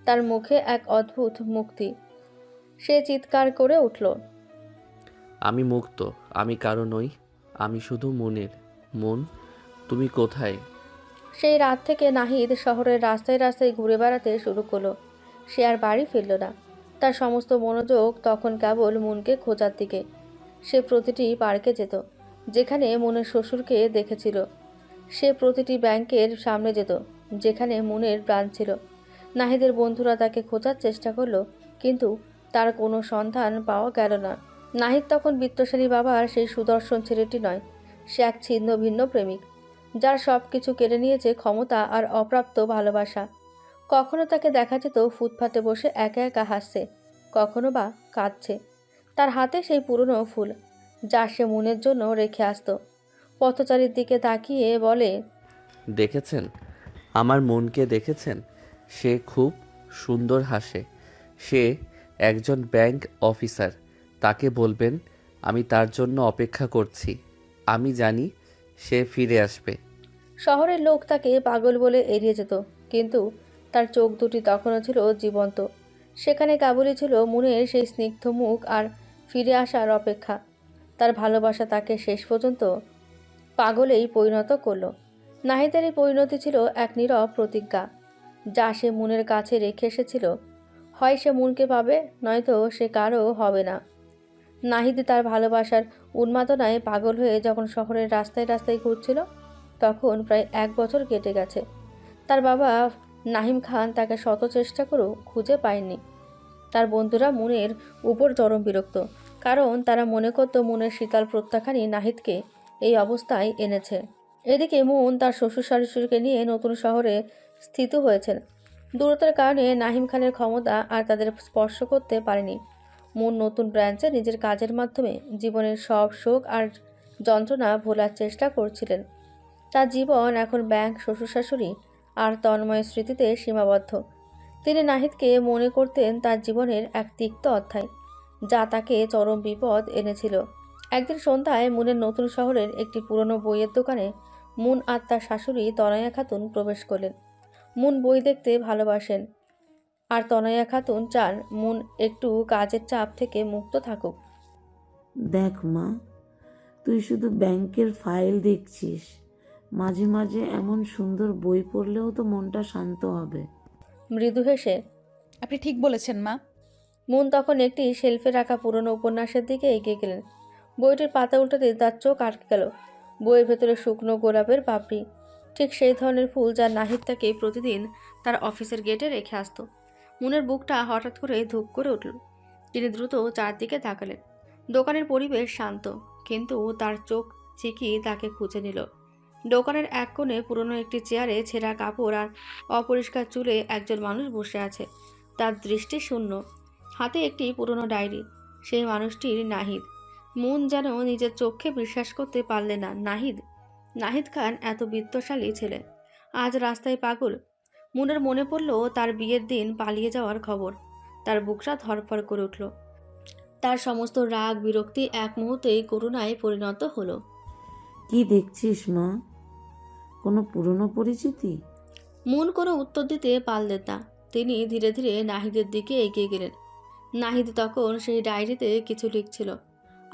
তার মুখে এক অদ্ভুত মুক্তি। সে চিৎকার করে উঠল, আমি মুক্ত। আমি কারো নই। আমি শুধু মনের। মন, তুমি কোথায়? সেই রাত থেকে নাহিদ শহরের রাস্তায় রাস্তায় ঘুরে বেড়াতে শুরু করলো। সে আর বাড়ি ফিরল না। তার সমস্ত মনোযোগ তখন কেবল মুনকে খোঁজার দিকে। সে প্রতিটি পার্কে যেত, যেখানে মুনের শ্বশুরকে দেখেছিল। সে প্রতিটি ব্যাংকের সামনে যেত, যেখানে মুনের ব্রাঞ্চ ছিল। নাহিদের বন্ধুরা তাকে খোঁজার চেষ্টা করলো, কিন্তু তার কোনো সন্ধান পাওয়া গেল না। নাহিদ তখন বিত্তশালী বাবার সেই সুদর্শন ছেলেটি নয়। সে এক ছিন্ন ভিন্ন প্রেমিক, যার সব কিছু কেড়ে নিয়েছে ক্ষমতা আর অপ্রাপ্ত ভালোবাসা। কখনো তাকে দেখা যেত ফুটপাতে বসে একা একা হাসছে, কখনো বা কাঁদছে। তার হাতে সেই পুরনো ফুল, যা সে মুনের জন্য রেখে আসতো। পথচারীর দিকে তাকিয়ে বলে, দেখেছেন? আমার মনকে দেখেছেন? সে খুব সুন্দর হাসে। সে একজন ব্যাংক অফিসার। তাকে বলবেন আমি তার জন্য অপেক্ষা করছি। আমি জানি সে ফিরে আসবে। শহরের লোক তাকে পাগল বলে এড়িয়ে যেত, কিন্তু তার চোখ দুটি তখনও ছিল জীবন্ত। সেখানে কেবলই ছিল মুনের সেই স্নিগ্ধ মুখ আর ফিরে আসার অপেক্ষা। তার ভালোবাসা তাকে শেষ পর্যন্ত পাগলেই পরিণত করলো। নাহিদের এই পরিণতি ছিল এক নীরব প্রতিজ্ঞা, যা সে মুনের কাছে রেখে এসেছিল। হয় সে মুনকে পাবে, নয়তো সে কারও হবে না। নাহিদ তার ভালোবাসার উন্মাদনায় পাগল হয়ে যখন শহরের রাস্তায় রাস্তায় ঘুরছিল, তখন প্রায় 1 বছর কেটে গেছে। তার বাবা নাহিম খান তাকে শত চেষ্টা করেও খুঁজে পায়নি। তার বন্ধুরা মুনের উপর চরম বিরক্ত, কারণ তারা মনে করত মুনের শীতল প্রত্যাখ্যানই নাহিদকে এই অবস্থায় এনেছে। এদিকে মুন তার শ্বশুর শাশুড়িকে নিয়ে নতুন শহরে স্থিত হয়েছেন। দূরত্বের কারণে নাহিম খানের ক্ষমতা আর তাদের স্পর্শ করতে পারেনি। মুন নতুন ব্রাঞ্চে নিজের কাজের মাধ্যমে জীবনের সব শোক আর যন্ত্রণা ভোলার চেষ্টা করছিলেন। তার জীবন এখন ব্যাংক, শ্বশুর শাশুড়ি আর তন্ময় স্মৃতিতে সীমাবদ্ধ। তিনি নাহিদকে মনে করতেন তার জীবনের এক তিক্ত অধ্যায়, যা তাকে চরম বিপদ এনেছিল। একদিন সন্ধ্যায় মুনের নতুন শহরের একটি পুরনো বইয়ের দোকানে মুন আর তার শাশুড়ি তনয়া খাতুন প্রবেশ করলেন। মুন বই দেখতে ভালোবাসেন, আর তনয়া খাতুন চান মুন একটু কাজের চাপ থেকে মুক্ত থাকুক। দেখ মা, তুই শুধু ব্যাংকের ফাইল দেখছিস, মাঝে মাঝে এমন সুন্দর বই পড়লেও তো মনটা শান্ত হবে। মৃদু হেসে আপনি ঠিক বলেছেন মা। মুন তখন একটি শেলফে রাখা পুরনো উপন্যাসের দিকে এগিয়ে গেলেন। বইটির পাতা উল্টাতে তার চোখ আটকে গেল। বইয়ের ভেতরে শুকনো গোলাপের পাপড়ি, ঠিক সেই ধরনের ফুল যা নাহিদ তাকে প্রতিদিন তার অফিসের গেটে রেখে আসতো। মুনের বুকটা হঠাৎ করে ধুপ করে উঠল। তিনি দ্রুত চারদিকে তাকালেন। দোকানের পরিবেশ শান্ত, কিন্তু তার চোখ চিকি তাকে খুঁজে নিল। দোকানের এক কোণে পুরনো একটি চেয়ারে ছেঁড়া কাপড় আর অপরিষ্কার চুলে একজন মানুষ বসে আছে। তার দৃষ্টি শূন্য, হাতে একটি পুরনো ডায়েরি। সেই মানুষটির নাহিদ। মুন যেন নিজের চোখে বিশ্বাস করতে পারলে না। নাহিদ খান এত বিত্তশালী ছেলে, আজ রাস্তায় পাগল। মুনের মনে পড়ল তার বিয়ের দিন পালিয়ে যাওয়ার খবর। তার বুকটা ধরফর করে উঠল। তার সমস্ত রাগ বিরক্তি এক মুহূর্তেই করুণায় পরিণত হলো। কি দেখছিস মা? কোনো পুরনো পরিচিতি? মুন কোনো উত্তর দিতে পারলেন না। তিনি ধীরে ধীরে নাহিদের দিকে এগিয়ে গেলেন। নাহিদ তখন সেই ডায়েরিতে কিছু লিখছিল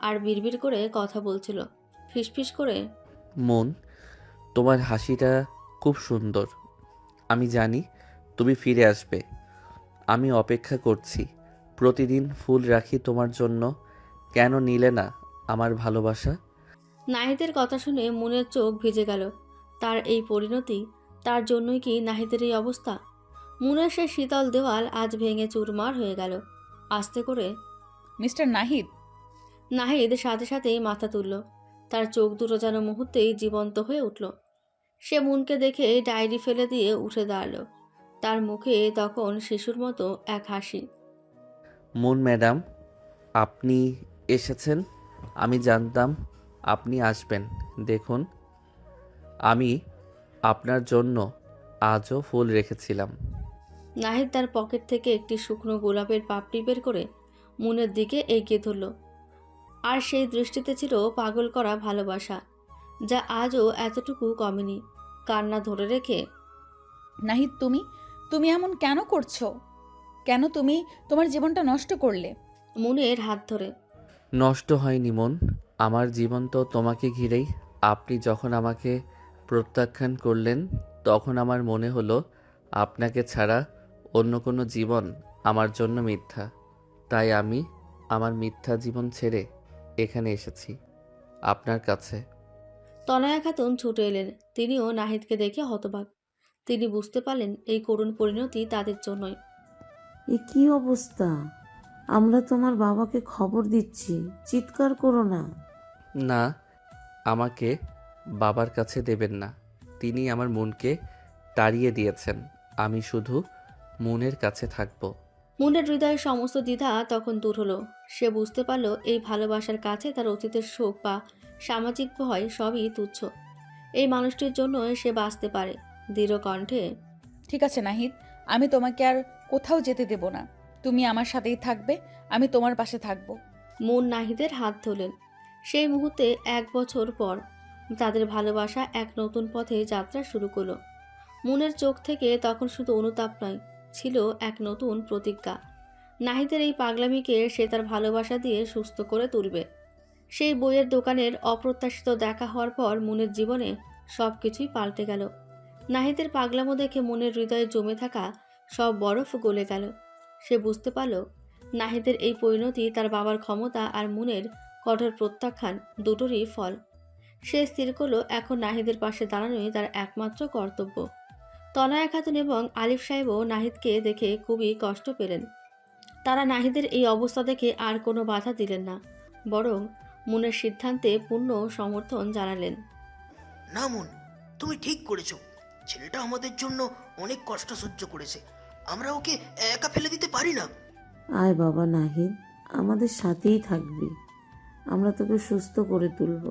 আর বিড়বিড় করে কথা বলছিল, ফিসফিস করে। মন, তোমার হাসিটা খুব সুন্দর। আমি জানি তুমি ফিরে আসবে। আমি অপেক্ষা করছি। প্রতিদিন ফুল রাখি তোমার জন্য। কেন নিলে না আমার ভালোবাসা? নাহিদের কথা শুনে মুনের চোখ ভিজে গেল। তার এই পরিণতি, তার জন্যই কি নাহিদের এই অবস্থা? মুনের সে শীতল দেওয়াল আজ ভেঙে চুরমার হয়ে গেল। আস্তে করে মিস্টার নাহিদ। নাহিদ সাথে সাথেই মাথা তুলল। তার চোখ দুটো যেন মুহূর্তেই জীবন্ত হয়ে উঠল। সে মুনকে দেখে ডায়েরি ফেলে দিয়ে উঠে দাঁড়ালো। তার মুখে তখন শিশুর মতো এক হাসি। মুন ম্যাডাম, আপনি এসেছেন। আমি জানতাম আপনি আসবেন। দেখুন, আমি আপনার জন্য আজও ফুল রেখেছিলাম। নাহিদ তার পকেট থেকে একটি শুকনো গোলাপের পাপড়ি বের করে মুনের দিকে এগিয়ে ধরল। আর সেই দৃষ্টিতে ছিল পাগল করা ভালোবাসা, যা আজও এতটুকু কমেনি। কান্না ধরে রেখে, নাহিদ, তুমি এমন কেন করছো? কেন তুমি তোমার জীবনটা নষ্ট করলে? মুনের হাত ধরে। নষ্ট হয়নি মন, আমার জীবন তো তোমাকে ঘিরেই। আপনি যখন আমাকে প্রত্যাখ্যান করলেন, তখন আমার মনে হলো আপনাকে ছাড়া অন্য কোনো জীবন আমার জন্য মিথ্যা। তাই আমি আমার মিথ্যা জীবন ছেড়ে এখানে এসেছি, আপনার কাছে। তনয়া খাতুন ছুটে এলেন। তিনিও নাহিদকে দেখে হতবাক। তিনি বুঝতে পারলেন এই করুণ পরিণতি তাদের জন্যই। এ কি অবস্থা? আমরা তোমার বাবাকে খবর দিচ্ছি, চিৎকার করো না। না, আমাকে বাবার কাছে দেবেন না। তিনি আমার মনকে তাড়িয়ে দিয়েছেন। আমি শুধু মনের কাছে থাকব। মুনের হৃদয়ের সমস্ত দ্বিধা তখন দূর হলো। সে বুঝতে পারল এই ভালোবাসার কাছে তার অতীতের শোক বা সামাজিক ভয় সবই তুচ্ছ। এই মানুষটির জন্য সে বাঁচতে পারে। দৃঢ় কণ্ঠে, ঠিক আছে নাহিদ, আমি তোমাকে আর কোথাও যেতে দেব না। তুমি আমার সাথেই থাকবে, আমি তোমার পাশে থাকব। মুন নাহিদের হাত ধরলেন। সেই মুহূর্তে 1 বছর পর তাদের ভালোবাসা এক নতুন পথে যাত্রা শুরু করলো। মুনের চোখ থেকে তখন শুধু অনুতাপ নয়, ছিল এক নতুন প্রতিজ্ঞা। নাহিদের এই পাগলামিকে সে তার ভালোবাসা দিয়ে সুস্থ করে তুলবে। সেই বইয়ের দোকানের অপ্রত্যাশিত দেখা হওয়ার পর মুনের জীবনে সব কিছুই পাল্টে গেল। নাহিদের পাগলামো দেখে মুনের হৃদয়ে জমে থাকা সব বরফ গলে গেল। সে বুঝতে পারল নাহিদের এই পরিণতি তার বাবার ক্ষমতা আর মুনের কঠোর প্রত্যাখ্যান দুটোরই ফল। সে স্থির করল এখন নাহিদের পাশে দাঁড়ানোই তার একমাত্র কর্তব্য। তনয়া খাতুন এবং আলিফ সাহেবও নাহিদকে দেখে খুবই কষ্ট পেলেন। তারা নাহিদের এই অবস্থা দেখে আর কোনো বাধা দিলেন না, বরং মুনের সিদ্ধান্তে পূর্ণ সমর্থন জানালেন। না মুন, তুমি ঠিক করেছো। ছেলেটা আমাদের জন্য অনেক কষ্ট সহ্য করেছে। আমরা ওকে একা ফেলে দিতে পারি না। আয় বাবা নাহিদ, আমাদের সাথেই থাকবি। আমরা তোকে সুস্থ করে তুলব।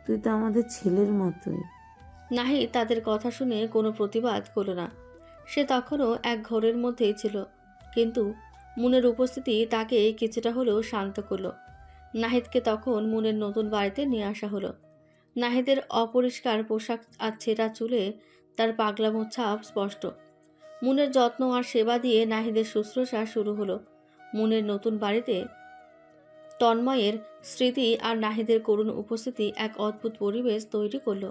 তুই তো আমাদের ছেলের মতোই। নাহিদ তাদের কথা শুনে কোনো প্রতিবাদ করল না। সে তখনও এক ঘোরের মধ্যেই ছিল, কিন্তু মুনের উপস্থিতি তাকে কিছুটা হলেও শান্ত করলো। নাহিদকে তখন মুনের নতুন বাড়িতে নিয়ে আসা হলো। নাহিদের অপরিষ্কার পোশাক আর ছেঁড়া চুলে তার পাগলামো ছাপ স্পষ্ট। মুনের যত্ন আর সেবা দিয়ে নাহিদের শুশ্রূষা শুরু হলো। মুনের নতুন বাড়িতে তন্ময়ের স্মৃতি আর নাহিদের করুণ উপস্থিতি এক অদ্ভুত পরিবেশ তৈরি করলো।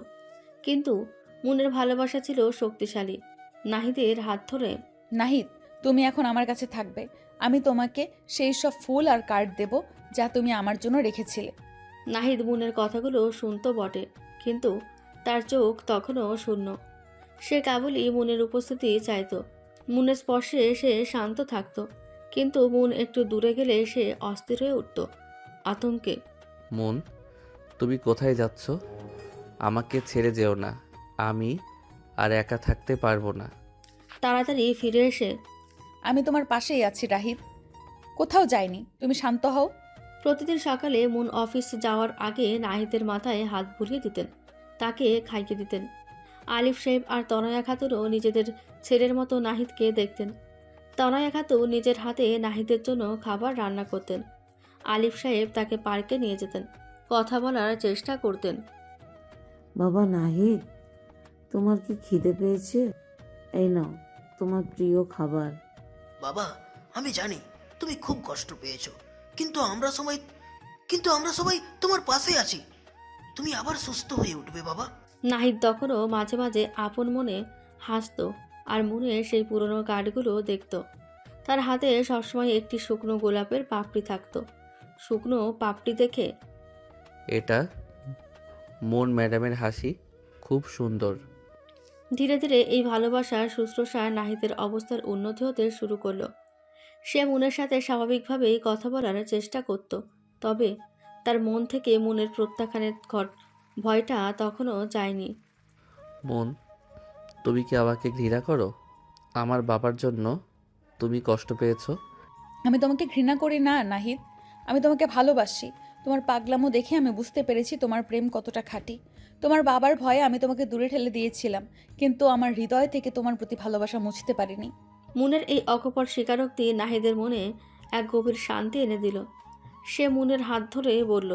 কিন্তু মুনের ভালোবাসা ছিল শক্তিশালী। নাহিদের হাত ধরে, নাহিদ, তুমি এখন আমার কাছে থাকবে। আমি তোমাকে সেই সব ফুল আর কার্ড দেব যা তুমি আমার জন্য রেখেছিলে। নাহিদ মুনের কথাগুলো শুনতো বটে, কিন্তু তার চোখ তখনও শূন্য। সে কেবলই মুনের উপস্থিতি চাইতো। মুনের স্পর্শে সে শান্ত থাকতো, কিন্তু মুন একটু দূরে গেলে সে অস্থির হয়ে উঠত আতঙ্কে। মন, তুমি কোথায় যাচ্ছ? আমাকে ছেড়ে যেও না, আমি আর একা থাকতে পারবো না। তাড়াতাড়ি ফিরে এসে, আমি তোমার পাশেই আছি রাহিদ, কোথাও যাইনি, তুমি শান্ত হও। প্রতিদিন সকালে মুন অফিস যাওয়ার আগে নাহিদের মাথায় হাত বুলিয়ে দিতেন, তাকে খাইয়ে দিতেন। আলিফ সাহেব আর তনয়া খাতুনও নিজেদের ছেলের মতো নাহিদকে দেখতেন। তনয়া খাতুন নিজের হাতে নাহিদের জন্য খাবার রান্না করতেন। আলিফ সাহেব তাকে পার্কে নিয়ে যেতেন, কথা বলার চেষ্টা করতেন। বাবা নাহিদ, তোমার কি খিদে পেয়েছে? এই নাও তোমার প্রিয় খাবার। বাবা, আমি জানি তুমি খুব কষ্ট পেয়েছো, কিন্তু আমরা সবাই তোমার পাশে আছি। তুমি আবার সুস্থ হয়ে উঠবে বাবা। নাহিদ তখনও মাঝে মাঝে আপন মনে হাসতো আর মনে সেই পুরনো কার্ডগুলো দেখত। তার হাতে সবসময় একটি শুকনো গোলাপের পাপড়ি থাকতো। শুকনো পাপড়ি দেখে, এটা মন ম্যাডামের হাসি, খুব সুন্দর। ধীরে ধীরে এই ভালোবাসার শুশ্রূষা নাহিদের অবস্থার উন্নতি হতে শুরু করলো। সে মুনের সাথে স্বাভাবিকভাবেই কথা বলার চেষ্টা করত, তবে তার মন থেকে মুনের প্রত্যাখ্যানের ভয়টা তখনও যায়নি। মন, তুমি কি আমাকে ঘৃণা করো? আমার বাবার জন্য তুমি কষ্ট পেয়েছো? আমি তোমাকে ঘৃণা করি না নাহিদ, আমি তোমাকে ভালোবাসি। তোমার পাগলামো দেখে আমি বুঝতে পেরেছি তোমার প্রেম কতটা খাঁটি। তোমার বাবার ভয়ে আমি তোমাকে দূরে ঠেলে দিয়েছিলাম, কিন্তু আমার হৃদয় থেকে তোমার প্রতি ভালোবাসা মুছতে পারিনি। মুনের এই অকপট স্বীকারোক্তি নাহিদের মনে এক গভীর শান্তি এনে দিল। সে মুনের হাত ধরে বলল,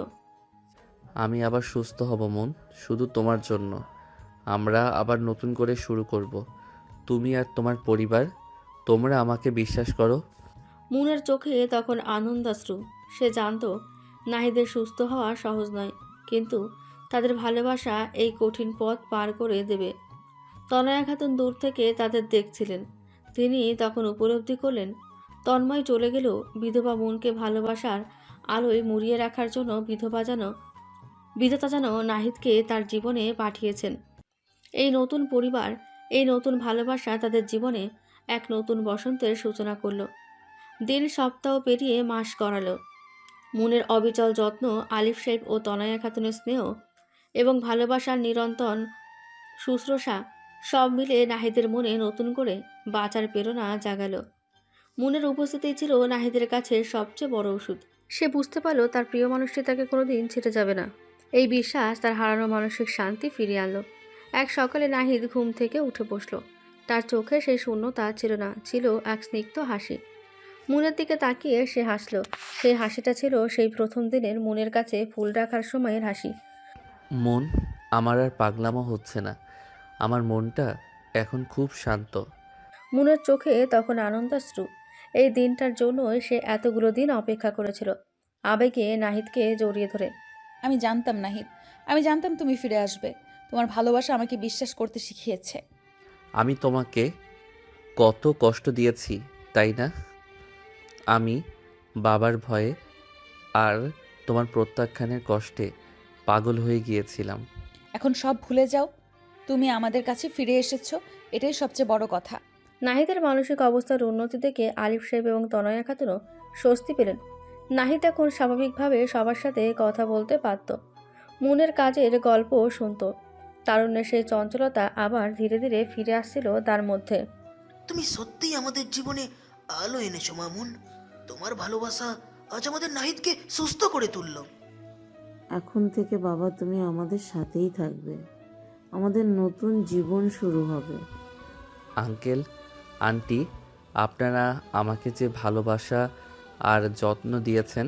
আমি আবার সুস্থ হব মন, শুধু তোমার জন্য। আমরা আবার নতুন করে শুরু করব। তুমি আর তোমার পরিবার, তোমরা আমাকে বিশ্বাস করো। মুনের চোখে তখন আনন্দাশ্রু। সে জানত নাহিদের সুস্থ হওয়া সহজ নয়, কিন্তু তাদের ভালোবাসা এই কঠিন পথ পার করে দেবে। তনয়া খাতুন দূর থেকে তাদের দেখছিলেন। তিনি তখন উপলব্ধি করলেন, তন্ময় চলে গেলেও বিধবা মনকে ভালোবাসার আলোয় মুড়িয়ে রাখার জন্য বিধাতা যেন নাহিদকে তার জীবনে পাঠিয়েছেন। এই নতুন পরিবার, এই নতুন ভালোবাসা তাদের জীবনে এক নতুন বসন্তের সূচনা করল। দিন সপ্তাহ পেরিয়ে মাস গড়ালো। মুনের অবিচল যত্ন, আলিফ সাহেব ও তনয়া খাতুনের স্নেহ এবং ভালোবাসার নিরন্তর শুশ্রূষা সব মিলে নাহিদের মনে নতুন করে বাঁচার প্রেরণা জাগালো। মুনের উপস্থিতি ছিল নাহিদের কাছে সবচেয়ে বড় ওষুধ। সে বুঝতে পারল তার প্রিয় মানুষটি তাকে কোনোদিন ছেড়ে যাবে না। এই বিশ্বাস তার হারানো মানসিক শান্তি ফিরিয়ে আনলো। এক সকালে নাহিদ ঘুম থেকে উঠে বসল। তার চোখে সেই শূন্যতা ছিল না, ছিল এক স্নিগ্ধ হাসি। মুনের দিকে তাকিয়ে সে হাসল। সেই হাসিটা ছিল সেই প্রথম দিনের মুনের কাছে ফুল রাখার সময়ের হাসি। মন, আমার আর পাগলামো হচ্ছে না। আমার মনটা এখন খুব শান্ত। মুনের চোখে তখন আনন্দাশ্রু। এই দিনটার জন্যই সে এতগুলো দিন অপেক্ষা করেছিল। আবেগে নাহিদকে জড়িয়ে ধরে, আমি জানতাম নাহিদ, আমি জানতাম তুমি ফিরে আসবে। তোমার ভালোবাসা আমাকে বিশ্বাস করতে শিখিয়েছে। আমি তোমাকে কত কষ্ট দিয়েছি, তাই না? আমি বাবার ভয়ে আর তোমার প্রত্যাখ্যানের কষ্টে পাগল হয়ে গিয়েছিলাম। এখন সব ভুলে যাও, তুমি আমাদের কাছে ফিরে এসেছো, এটাই সবচেয়ে বড় কথা। নাহিদের মানসিক অবস্থার উন্নতি দেখে আলিফ সাহেব এবং তনয়া খাতুনও স্বস্তি পেলেন। নাহিদ এখন স্বাভাবিকভাবে সবার সাথে কথা বলতে পারত। মুনের কাজের গল্প শুনত। তারুণ্যের সেই চঞ্চলতা আবার ধীরে ধীরে ফিরে আসছিল তার মধ্যে। তুমি সত্যিই আমাদের জীবনে আলো এনেছো মামুন। তোমার ভালোবাসা আজ আমাদের নাহিদকে সুস্থ করে তুললো। এখন থেকে বাবা তুমি আমাদের সাথেই থাকবে। আমাদের নতুন জীবন শুরু হবে। আঙ্কেল, আন্টি, আপনারা আমাকে যে ভালোবাসা আর যত্ন দিয়েছেন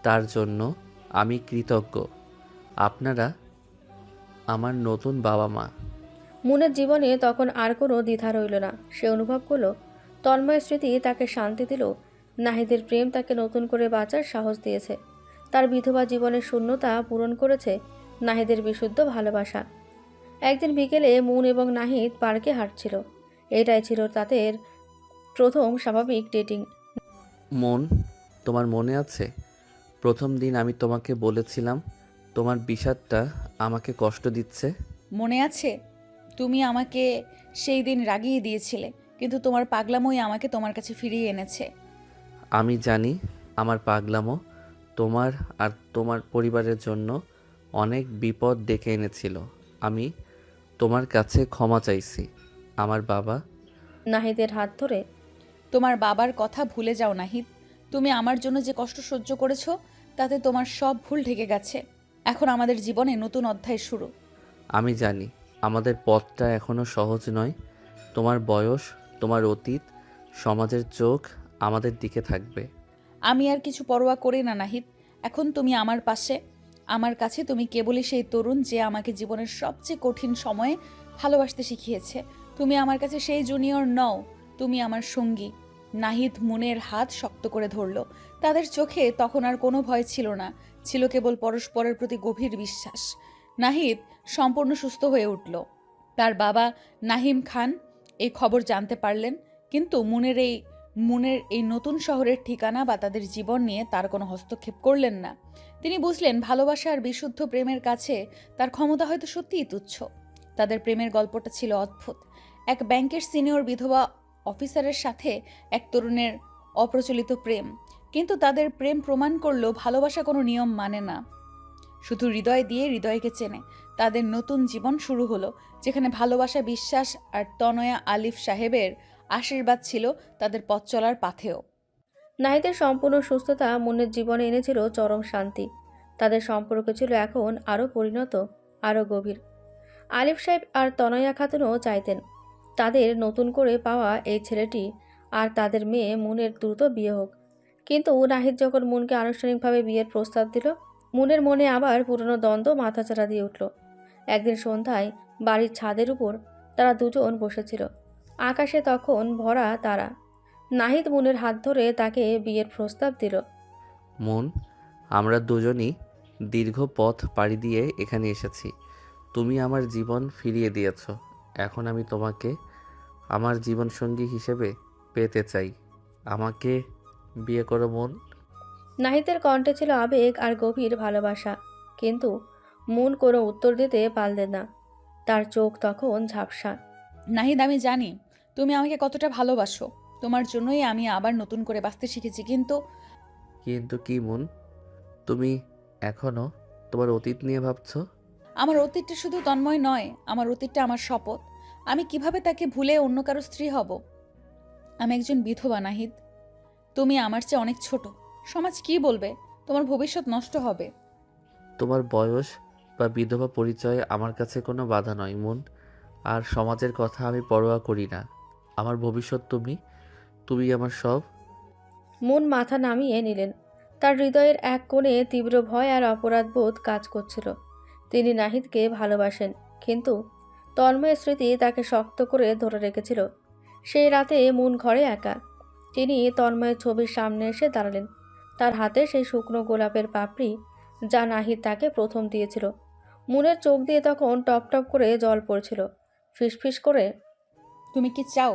তার জন্য আমি কৃতজ্ঞ। আপনারা আমার নতুন বাবা মা। মুনের জীবনে তখন আর কোনো দ্বিধা রইল না। সে অনুভব করলো তন্ময় স্মৃতি তাকে শান্তি দিল, নাহিদের প্রেম তাকে নতুন করে বাঁচার সাহস দিয়েছে, তার বিধবা জীবনের শূন্যতা পূরণ করেছে নাহিদের বিশুদ্ধ ভালোবাসা। একদিন বিকেলে মুন এবং নাহিদ পার্কে হাঁটছিল। এটাই ছিল তাদের প্রথম স্বাভাবিক ডেটিং। মন, তোমার মনে আছে প্রথম দিন আমি তোমাকে বলেছিলাম তোমার বিষাদটা আমাকে কষ্ট দিচ্ছে? মনে আছে তুমি আমাকে সেই দিন রাগিয়ে দিয়েছিলে, কিন্তু তোমার পাগলামোই আমাকে তোমার কাছে ফিরিয়ে এনেছে। আমি জানি আমার পাগলামো তোমার আর তোমার পরিবারের জন্য অনেক বিপদ ডেকে এনেছিল। আমি তোমার কাছে ক্ষমা চাইছি আমার বাবা। নাহিদের হাত ধরে তোমার বাবার কথা ভুলে যাও নাহিদ। তুমি আমার জন্য যে কষ্ট সহ্য করেছো তাতে তোমার সব ভুল ঢেকে গেছে। এখন আমাদের জীবনে নতুন অধ্যায় শুরু। আমি জানি আমাদের পথটা এখনো সহজ নয়। তোমার বয়স, তোমার অতীত, সমাজের চোখ আমাদের দিকে থাকবে। আমি আর কিছু পরোয়া করি না নাহিদ। এখন তুমি আমার পাশে, আমার কাছে তুমি কেবলই সেই তরুণ যে আমাকে জীবনের সবচেয়ে কঠিন সময়ে ভালোবাসতে শিখিয়েছে। তুমি আমার কাছে সেই জুনিয়র নও, তুমি আমার সঙ্গী। নাহিদ মুনের হাত শক্ত করে ধরল। তাদের চোখে তখন আর কোনো ভয় ছিল না, ছিল কেবল পরস্পরের প্রতি গভীর বিশ্বাস। নাহিদ সম্পূর্ণ সুস্থ হয়ে উঠল। তার বাবা নাহিম খান এই খবর জানতে পারলেন, কিন্তু মুনের এই নতুন শহরের ঠিকানা বা তাদের জীবন নিয়ে তার কোনো হস্তক্ষেপ করলেন না। তিনি বুঝলেন ভালোবাসা আর বিশুদ্ধ প্রেমের কাছে তার ক্ষমতা হয়তো সত্যিই তুচ্ছ। তাদের প্রেমের গল্পটা ছিল অদ্ভুত। এক ব্যাংকের সিনিয়র বিধবা অফিসারের সাথে এক তরুণের অপ্রচলিত প্রেম, কিন্তু তাদের প্রেম প্রমাণ করলো ভালোবাসা কোনো নিয়ম মানে না, শুধু হৃদয় দিয়ে হৃদয়কে চেনে। তাদের নতুন জীবন শুরু হলো, যেখানে ভালোবাসা, বিশ্বাস আর তনয়া আলিফ সাহেবের আশীর্বাদ ছিল তাদের পথ চলার পাথেও। নাহিদের সম্পূর্ণ সুস্থতা মুনের জীবনে এনেছিল চরম শান্তি। তাদের সম্পর্ক ছিল এখন আরও পরিণত, আরও গভীর। আলিফ সাহেব আর তনয়া খাতুনও চাইতেন তাদের নতুন করে পাওয়া এই ছেলেটি আর তাদের মেয়ে মুনের দ্রুত বিয়ে হোক। কিন্তু নাহিদ যখন মুনকে আনুষ্ঠানিকভাবে বিয়ের প্রস্তাব দিল, মুনের মনে আবার পুরনো দ্বন্দ্ব মাথাচাড়া দিয়ে উঠল। একদিন সন্ধ্যায় বাড়ির ছাদের উপর তারা দুজন বসেছিল। আকাশে তখন ভরা তারা। নাহিদ মুনের হাত ধরে তাকে বিয়ের প্রস্তাব দিল। মন, আমরা দুজনই দীর্ঘ পথ পাড়ি দিয়ে এখানে এসেছি। তুমি আমার জীবন ফিরিয়ে দিয়েছ। এখন আমি তোমাকে আমার জীবনসঙ্গী হিসেবে পেতে চাই। আমাকে বিয়ে করো মন। নাহিদের কণ্ঠে ছিল আবেগ আর গভীর ভালোবাসা, কিন্তু মুন কোনো উত্তর দিতে পারলেন না। তার চোখ তখন ঝাপসা। নাহিদ, আমি জানি তুমি আমাকে কতটা ভালোবাসো। তোমার জন্যই আমি আবার নতুন করে বাঁচতে শিখেছি, কিন্তু কিন্তু কি মন, তুমি এখনো তোমার অতীত নিয়ে ভাবছো? আমার অতীতটা শুধু তন্ময় নয়, আমার অতীতটা আমার শপথ। আমি কিভাবে তাকে ভুলে অন্য কারো স্ত্রী হব? আমি একজন বিধবা নাহিদ। তুমি আমার চেয়ে অনেক ছোট। সমাজ কি বলবে? তোমার ভবিষ্যৎ নষ্ট হবে। তোমার বয়স বা বিধবা পরিচয় আমার কাছে কোনো বাধা নয় মন। আর সমাজের কথা আমি পরোয়া করি না। আমার ভবিষ্যৎ তুমি, তুমি আমার সব। মুন মাথা নামিয়ে নিলেন। তার হৃদয়ের এক কোণে তীব্র ভয় আর অপরাধবোধ কাজ করছিল। তিনি নাহিদকে ভালোবাসেন, কিন্তু তন্ময়ের স্মৃতি তাকে শক্ত করে ধরে রেখেছিল। সেই রাতে মুন ঘরে একা। তিনি তন্ময়ের ছবির সামনে এসে দাঁড়ালেন। তার হাতে সেই শুকনো গোলাপের পাপড়ি যা নাহিদ তাকে প্রথম দিয়েছিল। মুনের চোখ দিয়ে তখন টপ টপ করে জল পড়ছিল। ফিসফিস করে, তুমি কি চাও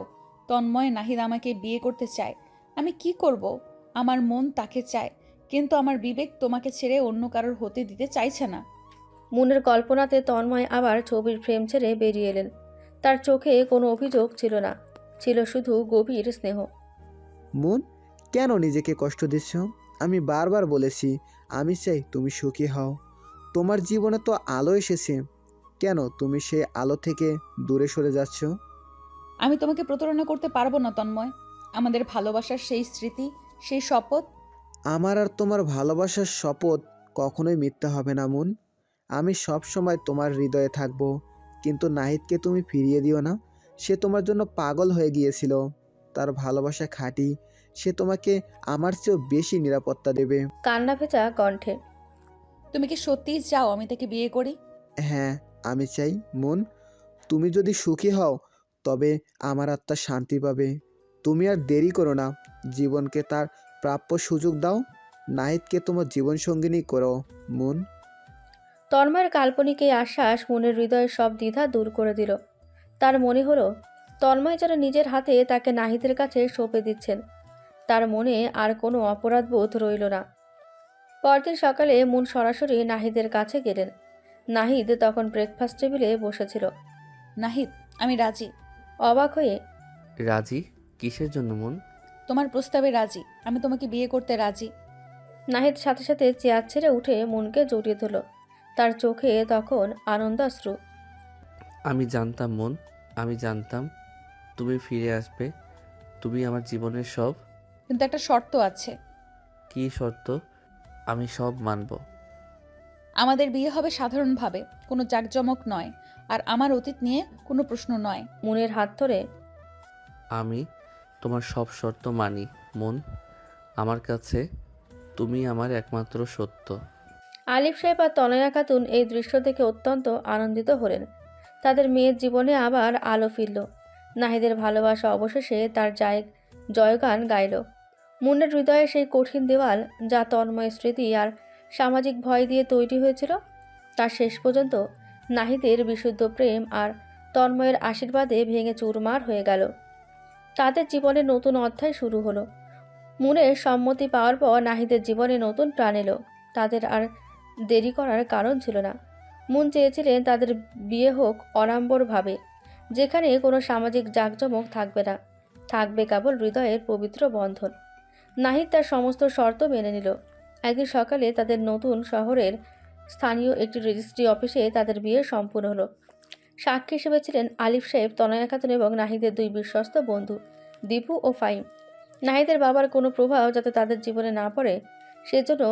তন্ময় নাহিদ আমাকে বিয়ে করতে চায়? আমি কি করব? আমার মন তাকে চায়, কিন্তু আমার বিবেক তোমাকে ছেড়ে অন্য কারোর হতে দিতে চাইছে না। মুনের কল্পনাতে তন্ময় আবার ছবির ফ্রেম ছেড়ে বেরিয়ে এলেন। তার চোখে কোনো অভিযোগ ছিল না, ছিল শুধু গভীর স্নেহ। মুন, কেন নিজেকে কষ্ট দিচ্ছ? আমি বারবার বলেছি আমি চাই তুমি সুখী হও। তোমার জীবনে তো আলো এসেছে, কেন তুমি সেই আলো থেকে দূরে সরে যাচ্ছ? আমি তোমাকে প্রতারণা করতে পারবো না তন্ময়। আমাদের ভালোবাসার সেই স্মৃতি, সেই শপথ। আমার আর তোমার ভালোবাসার শপথ কখনোই মিথ্যা হবে না মুন। আমি সব সময় তোমার হৃদয়ে থাকবো। কিন্তু নাহিদকে তুমি ফিরিয়ে দিও না। সে তোমার জন্য পাগল হয়ে গিয়েছিল। তার ভালোবাসা খাঁটি। সে তোমাকে আমার চেয়েও বেশি নিরাপত্তা দেবে। কান্না ভেজা কণ্ঠে। তুমি কি সত্যিই চাও আমি তাকে বিয়ে করি? হ্যাঁ, আমি চাই মুন, তুমি যদি সুখী হও তবে আমার আত্মা শান্তি পাবে। তুমি আর দেরি করো না, জীবনকে তার প্রাপ্য সুযোগ দাও। নাহিদকে তোমার জীবনসঙ্গিনী করো মুন। তন্ময়ের কাল্পনিক এই আশ্বাস মনের হৃদয়ের সব দ্বিধা দূর করে দিল। তার মনে হলো তন্ময় যেন নিজের হাতে তাকে নাহিদের কাছে সঁপে দিচ্ছেন। তার মনে আর কোনো অপরাধবোধ রইল না। পরদিন সকালে মুন সরাসরি নাহিদের কাছে গেলেন। নাহিদ তখন ব্রেকফাস্ট টেবিলে বসেছিল। নাহিদ, আমি রাজি। অবাক হয়ে রাজি? কিসের জন্য মন? তোমার প্রস্তাবে রাজি। আমি তোমাকে বিয়ে করতে রাজি। নাহিদ সাথে সাথে চেয়ার ছেড়ে উঠে মুনকে জড়িয়ে ধরল। তার চোখে তখন আনন্দাশ্রু। আমি জানতাম মন, আমি জানতাম তুমি ফিরে আসবে। তুমি আমার জীবনের সব। কিন্তু একটা শর্ত আছে। কি শর্ত? আমি সব মানব। আমাদের বিয়ে হবে সাধারণভাবে, কোনো জাঁকজমক নয়। আর আমার অতীত নিয়ে কোনো প্রশ্ন নয়। মুনের হাত ধরে আমি তোমার সব শর্ত মানি মন। আমার কাছে তুমি আমার একমাত্র সত্য। আলিফ সাহেব আর তনয়া খাতুন এই দৃশ্য দেখে অত্যন্ত আনন্দিত হলেন। তাদের মেয়ের জীবনে আবার আলো ফিরল। নাহিদের ভালোবাসা অবশেষে তার জয়গান গাইল। মুন্নের হৃদয়ে সেই কঠিন দেওয়াল, যা তন্ময় স্মৃতি আর সামাজিক ভয় দিয়ে তৈরি হয়েছিল, তার শেষ পর্যন্ত নাহিদের বিশুদ্ধ প্রেম আর তন্ময়ের আশীর্বাদে ভেঙে চুরমার হয়ে গেল। তাদের জীবনে নতুন অধ্যায় শুরু হলো। মুনের সম্মতি পাওয়ার পর নাহিদের জীবনে নতুন প্রাণ এলো। তাদের আর দেরি করার কারণ ছিল না। মুন চেয়েছিলেন তাদের বিয়ে হোক অড়াম্বরভাবে, যেখানে কোনো সামাজিক জাঁকজমক থাকবে না, থাকবে কেবল হৃদয়ের পবিত্র বন্ধন। নাহিদ তার সমস্ত শর্ত মেনে নিল। একদিন সকালে তাদের নতুন শহরের স্থানীয় একটি রেজিস্ট্রি অফিসে তাদের বিয়ে সম্পূর্ণ হলো। সাক্ষী হিসেবে ছিলেন আলিফ সাহেব, তনয়া খাতুন এবং নাহিদের দুই বিশ্বস্ত বন্ধু দীপু ও ফাহিম। নাহিদের বাবার কোনো প্রভাব যাতে তাদের জীবনে না পড়ে, সেজন্য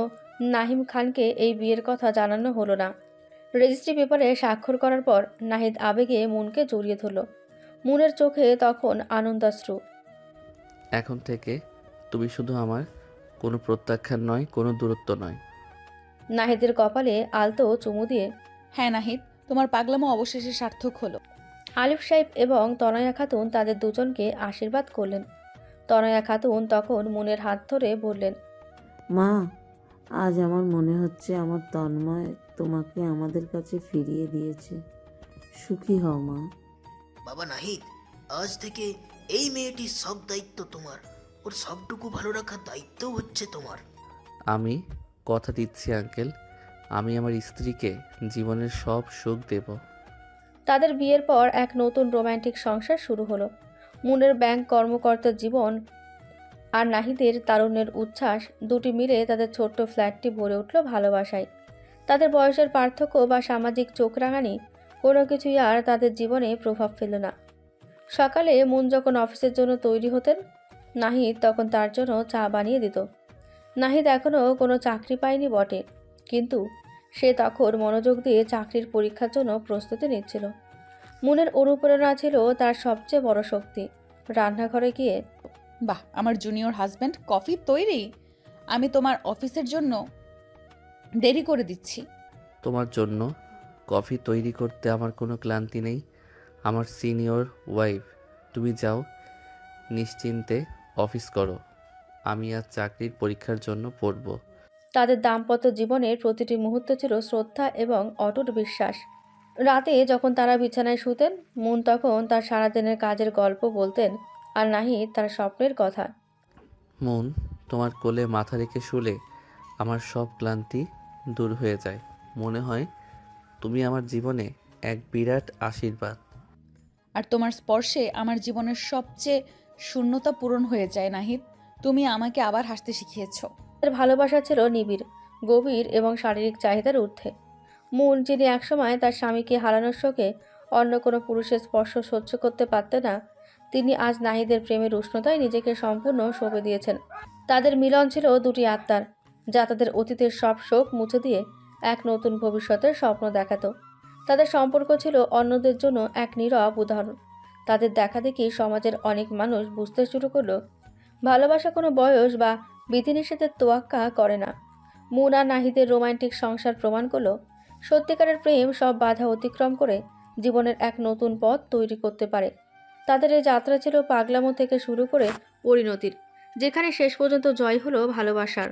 নাহিম খানকে এই বিয়ের কথা জানানো হলো না। রেজিস্ট্রি পেপারে স্বাক্ষর করার পর নাহিদ আবেগে মুনকে জড়িয়ে ধরল। মুনের চোখে তখন আনন্দাশ্রু। এখন থেকে তুমি শুধু আমার, কোনো প্রত্যাখ্যান নয়, কোনো দূরত্ব নয়। নাহিদের কপালে আলতো চুমু দিয়ে হ্যাঁ নাহিদ, তোমার পাগলামো অবশেষে সার্থক হলো। আলিফ সাহেব এবং তনয়া খাতুন তাদের দুজনকে আশীর্বাদ করলেন। তনয়া খাতুন তখন মুনের হাত ধরে বললেন, মা, আজ আমার মনে হচ্ছে আমার তন্ময় তোমাকে আমাদের কাছে ফিরিয়ে দিয়েছে। সুখী হও মা। বাবা নাহিদ, আজ থেকে এই মেয়েটির সব দায়িত্ব তোমার। ওর সবটুকু ভালো রাখার দায়িত্বও হচ্ছে তোমার। আমি কথা দিচ্ছি আঙ্কেল, আমি আমার স্ত্রীকে জীবনের সব সুখ দেব। তাদের বিয়ের পর এক নতুন রোম্যান্টিক সংসার শুরু হলো। মুনের ব্যাংক কর্মকর্তার জীবন আর নাহিদের তারুণ্যের উচ্ছ্বাস দুটি মিলে তাদের ছোট্ট ফ্ল্যাটটি ভরে উঠল ভালোবাসায়। তাদের বয়সের পার্থক্য বা সামাজিক চোখ রাঙানি কোনো কিছুই আর তাদের জীবনে প্রভাব ফেলল না। সকালে মুন যখন অফিসের জন্য তৈরি হতেন, নাহিদ তখন তার জন্য চা বানিয়ে দিত। নাহিদ এখনও কোনো চাকরি পায়নি বটে, কিন্তু সে তখন মনোযোগ দিয়ে চাকরির পরীক্ষার জন্য প্রস্তুতি নিচ্ছিল। মুনের অনুপ্রেরণা ছিল তার সবচেয়ে বড় শক্তি। রান্নাঘরে গিয়ে বাহ, আমার জুনিয়র হাজব্যান্ড কফি তৈরি। আমি তোমার অফিসের জন্য দেরি করে দিচ্ছি। তোমার জন্য কফি তৈরি করতে আমার কোনো ক্লান্তি নেই। আমার সিনিয়র ওয়াইফ, তুমি যাও নিশ্চিন্তে অফিস করো। আমি আজ চাকরির পরীক্ষার জন্য পড়ব। তাদের দাম্পত্য জীবনের প্রতিটি মুহূর্ত ছিল শ্রদ্ধা এবং অটুট বিশ্বাস। রাতে যখন তারা বিছানায় শুতেন, মুন তখন তার সারাদিনের কাজের গল্প বলতেন, আর নাহিদ তার স্বপ্নের কথা। মন, তোমার কোলে মাথা রেখে শুলে আমার সব ক্লান্তি দূর হয়ে যায়। মনে হয় তুমি আমার জীবনে এক বিরাট আশীর্বাদ। আর তোমার স্পর্শে আমার জীবনের সবচেয়ে শূন্যতা পূরণ হয়ে যায় নাহিদ। তুমি আমাকে আবার হাসতে শিখিয়েছো। তাদের ভালোবাসা ছিল নিবিড়, গভীর এবং শারীরিক চাহিদার ঊর্ধ্বে। মুন, যিনি একসময় তার স্বামীকে হারানোর শোকে অন্য কোনো পুরুষের স্পর্শ সহ্য করতে পারতেন না, তিনি আজ নাহিদের প্রেমের উষ্ণতায় নিজেকে সম্পূর্ণ সঁপে দিয়েছেন। তাদের মিলন ছিল দুটি আত্মার, যা তাদের অতীতের সব শোক মুছে দিয়ে এক নতুন ভবিষ্যতের স্বপ্ন দেখাতো। তাদের সম্পর্ক ছিল অন্যদের জন্য এক নীরব উদাহরণ। তাদের দেখা দেখি সমাজের অনেক মানুষ বুঝতে শুরু করলো ভালোবাসা কোনো বয়স বা বিধিনিষেধের তোয়াক্কা করে না। মুন আর নাহিদের রোমান্টিক সংসার প্রমাণ করলো সত্যিকারের প্রেম সব বাধা অতিক্রম করে জীবনের এক নতুন পথ তৈরি করতে পারে। তাদের এই যাত্রা ছিল পাগলামো থেকে শুরু করে পরিণতির, যেখানে শেষ পর্যন্ত জয় হলো ভালোবাসার।